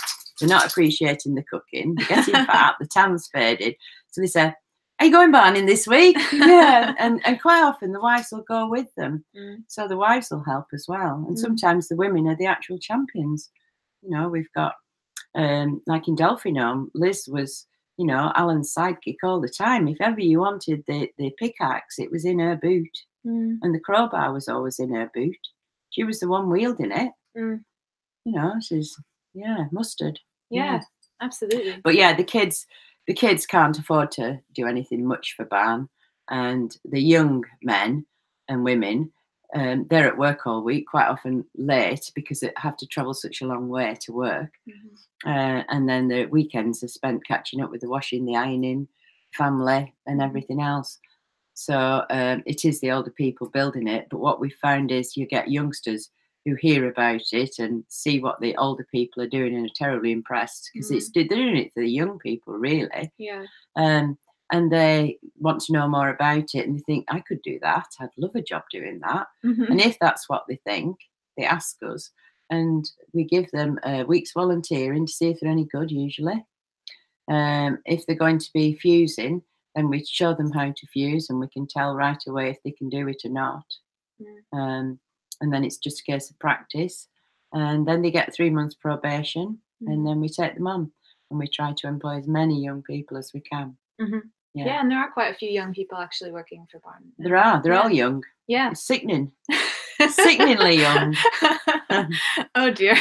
They're not appreciating the cooking. They're getting fat. The tan's faded. So they say, "Are you going barning this week?" Yeah, and quite often the wives will go with them, so the wives will help as well. And sometimes the women are the actual champions. You know, we've got like in Delphinome, Liz was, you know, Alan's sidekick all the time. If ever you wanted the pickaxe, it was in her boot, and the crowbar was always in her boot. She was the one wielding it. You know, she's mustard. Yeah, absolutely. But yeah, the kids can't afford to do anything much for barn, and the young men and women, they're at work all week, quite often late because they have to travel such a long way to work. And then the weekends are spent catching up with the washing, the ironing, family, and everything else. So it is the older people building it. But what we found is you get youngsters who hear about it and see what the older people are doing and are terribly impressed, because they're doing it for the young people, really. Yeah. And they want to know more about it, and they think, I could do that. I'd love a job doing that. And if that's what they think, they ask us, and we give them a week's volunteering to see if they're any good, usually. If they're going to be fusing, then we show them how to fuse, and we can tell right away if they can do it or not. And then it's just a case of practice. And then they get 3 months probation, and then we take them on, and we try to employ as many young people as we can. Yeah, and there are quite a few young people actually working for barn. There are. They're all young. Yeah. It's sickening. Sickeningly young. Oh, dear.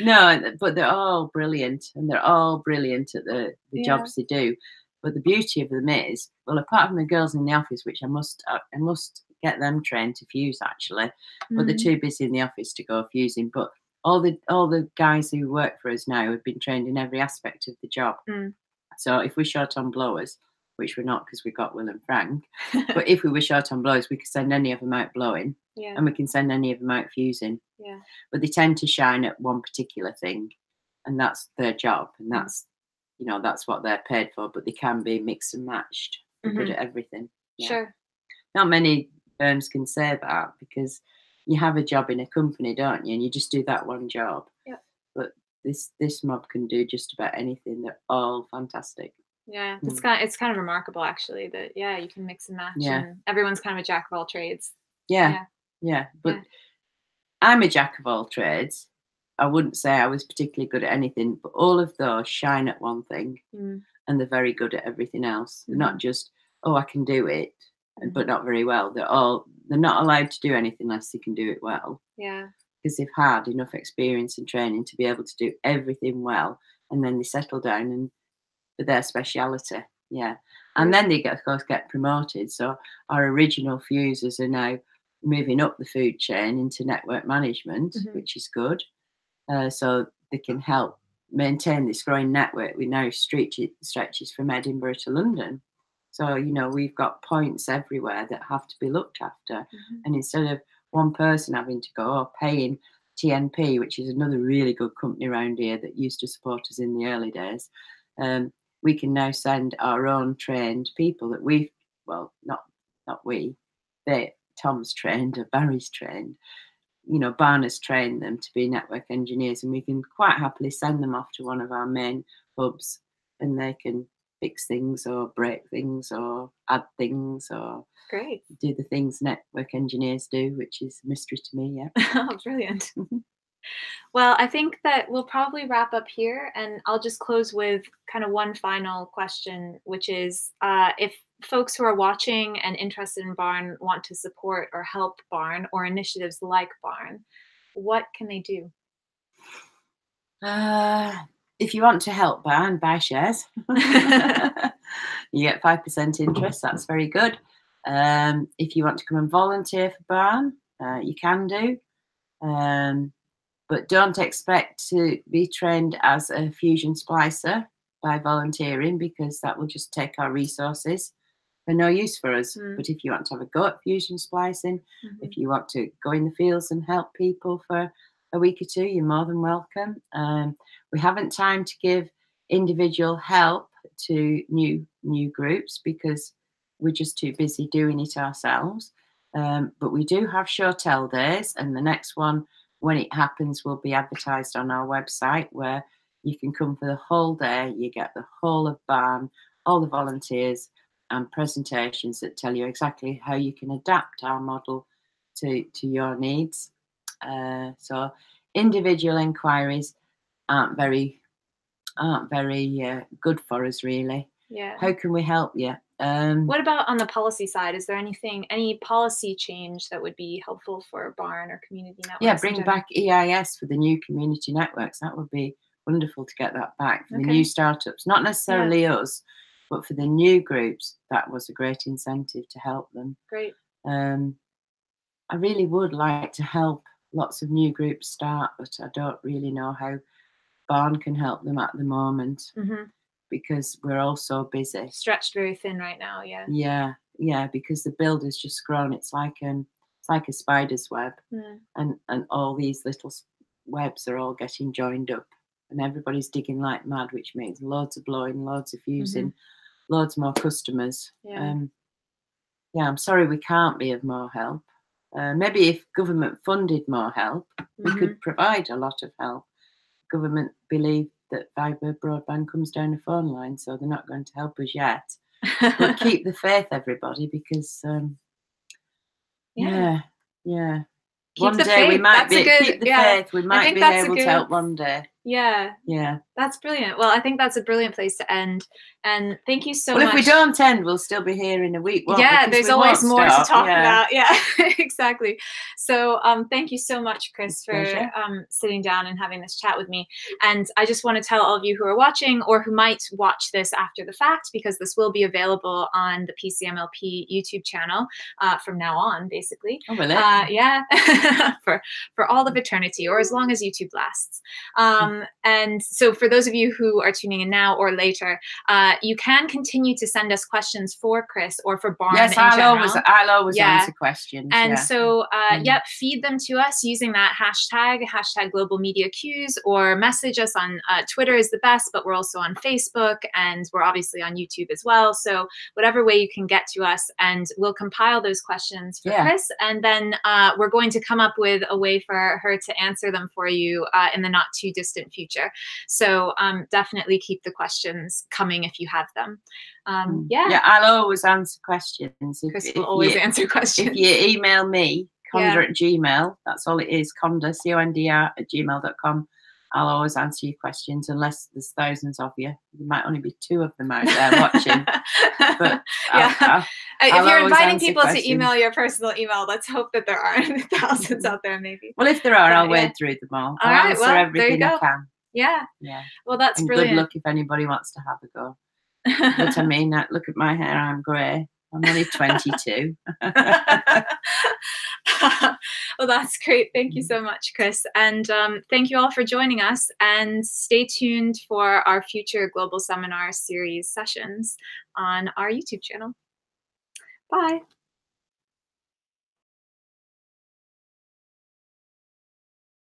No, but they're all brilliant, and they're all brilliant at the Yeah. jobs they do. But the beauty of them is, well, apart from the girls in the office, which I must get them trained to fuse actually, but they're too busy in the office to go fusing. But all the guys who work for us now have been trained in every aspect of the job. Mm. So if we're short on blowers, which we're not because we got Will and Frank, but if we were short on blowers, we could send any of them out blowing, Yeah. and we can send any of them out fusing. Yeah. But they tend to shine at one particular thing, and that's their job, and that's that's what they're paid for. But they can be mixed and matched. They're good at everything. Yeah. Sure. Not many firms can say that, because you have a job in a company, don't you? And you just do that one job. Yeah. But this mob can do just about anything. They're all fantastic. Yeah, it's kind of remarkable actually that you can mix and match. Yeah. And everyone's kind of a jack of all trades. Yeah. But I'm a jack of all trades. I wouldn't say I was particularly good at anything, but all of those shine at one thing, and they're very good at everything else. They're not just, oh, I can do it, but not very well. They're not allowed to do anything unless they can do it well. Yeah. Because they've had enough experience and training to be able to do everything well, and then they settle down and for their speciality. Yeah. And then they of course get promoted. So our original fusers are now moving up the food chain into network management, which is good. So they can help maintain this growing network. We now stretches from Edinburgh to London. So, we've got points everywhere that have to be looked after. And instead of one person having to go or paying TNP, which is another really good company around here that used to support us in the early days, we can now send our own trained people that Tom's trained or Barry's trained. Barner's trained them to be network engineers, and we can quite happily send them off to one of our main hubs, and they can fix things or break things or add things or do the things network engineers do, which is a mystery to me. Yeah. Oh, brilliant. Well, I think that we'll probably wrap up here, and I'll just close with kind of one final question, which is if folks who are watching and interested in Barn want to support or help Barn or initiatives like Barn, what can they do? If you want to help Barn, buy shares. You get 5% interest. That's very good. If you want to come and volunteer for Barn, you can do. But don't expect to be trained as a fusion splicer by volunteering, because that will just take our resources for no use for us. But if you want to have a go at fusion splicing, if you want to go in the fields and help people for a week or two, you're more than welcome. We haven't time to give individual help to new groups because we're just too busy doing it ourselves. But we do have show tell days, and the next one, when it happens, will be advertised on our website, where you can come for the whole day. You get the whole of Barn, all the volunteers, and presentations that tell you exactly how you can adapt our model to your needs. So individual inquiries aren't very good for us, really. Yeah. How can we help you? What about on the policy side? Is there any policy change that would be helpful for Barn or community networks? Yeah, bring back EIS for the new community networks. That would be wonderful to get that back for the new startups. Not necessarily us, but for the new groups, that was a great incentive to help them. Great. I really would like to help lots of new groups start, but I don't really know how Barn can help them at the moment. Because we're all so busy. Stretched very thin right now, yeah. Yeah, because the build has just grown. It's like a spider's web, and all these little webs are all getting joined up, and everybody's digging like mad, which means loads of blowing, loads of fusing, loads more customers. I'm sorry we can't be of more help. Maybe if government funded more help, we could provide a lot of help. Government believe that fibre broadband comes down a phone line, so they're not going to help us yet. But keep the faith, everybody, because one day we might be keep the faith. We might be able to help one day. Yeah, That's brilliant. Well, I think that's a brilliant place to end. And thank you so much. Well, if we don't end, we'll still be here in a week. Yeah, we? there's always more to talk about. Yeah, exactly. So thank you so much, Chris, for sitting down and having this chat with me. And I just want to tell all of you who are watching or who might watch this after the fact, because this will be available on the PCMLP YouTube channel from now on, basically. Oh, will it? Yeah, for all of eternity, or as long as YouTube lasts. And so for those of you who are tuning in now or later, you can continue to send us questions for Chris or for Barn in general. I'll always answer questions. And so, feed them to us using that hashtag Global Media Cues, or message us on Twitter is the best, but we're also on Facebook, and we're obviously on YouTube as well. So whatever way you can get to us, and we'll compile those questions for Chris, and then we're going to come up with a way for her to answer them for you in the not too distant future. So definitely keep the questions coming if you have them. I'll always answer questions. Chris will always answer questions. If you email me, Conder at Gmail, that's all it is, Conder, CONDR at gmail.com. I'll always answer your questions, unless there's thousands of you. There might only be 2 of them out there watching. But if you're inviting people to email your personal email, let's hope that there aren't thousands out there, maybe. Well, if there are, I'll wade through them all. I'll answer everything I can. Yeah. Well, that's brilliant. Good luck if anybody wants to have a go. But I mean, look at my hair, I'm grey. I'm only 22. Well, that's great. Thank you so much, Chris. And thank you all for joining us. And stay tuned for our future Global Seminar Series sessions on our YouTube channel. Bye.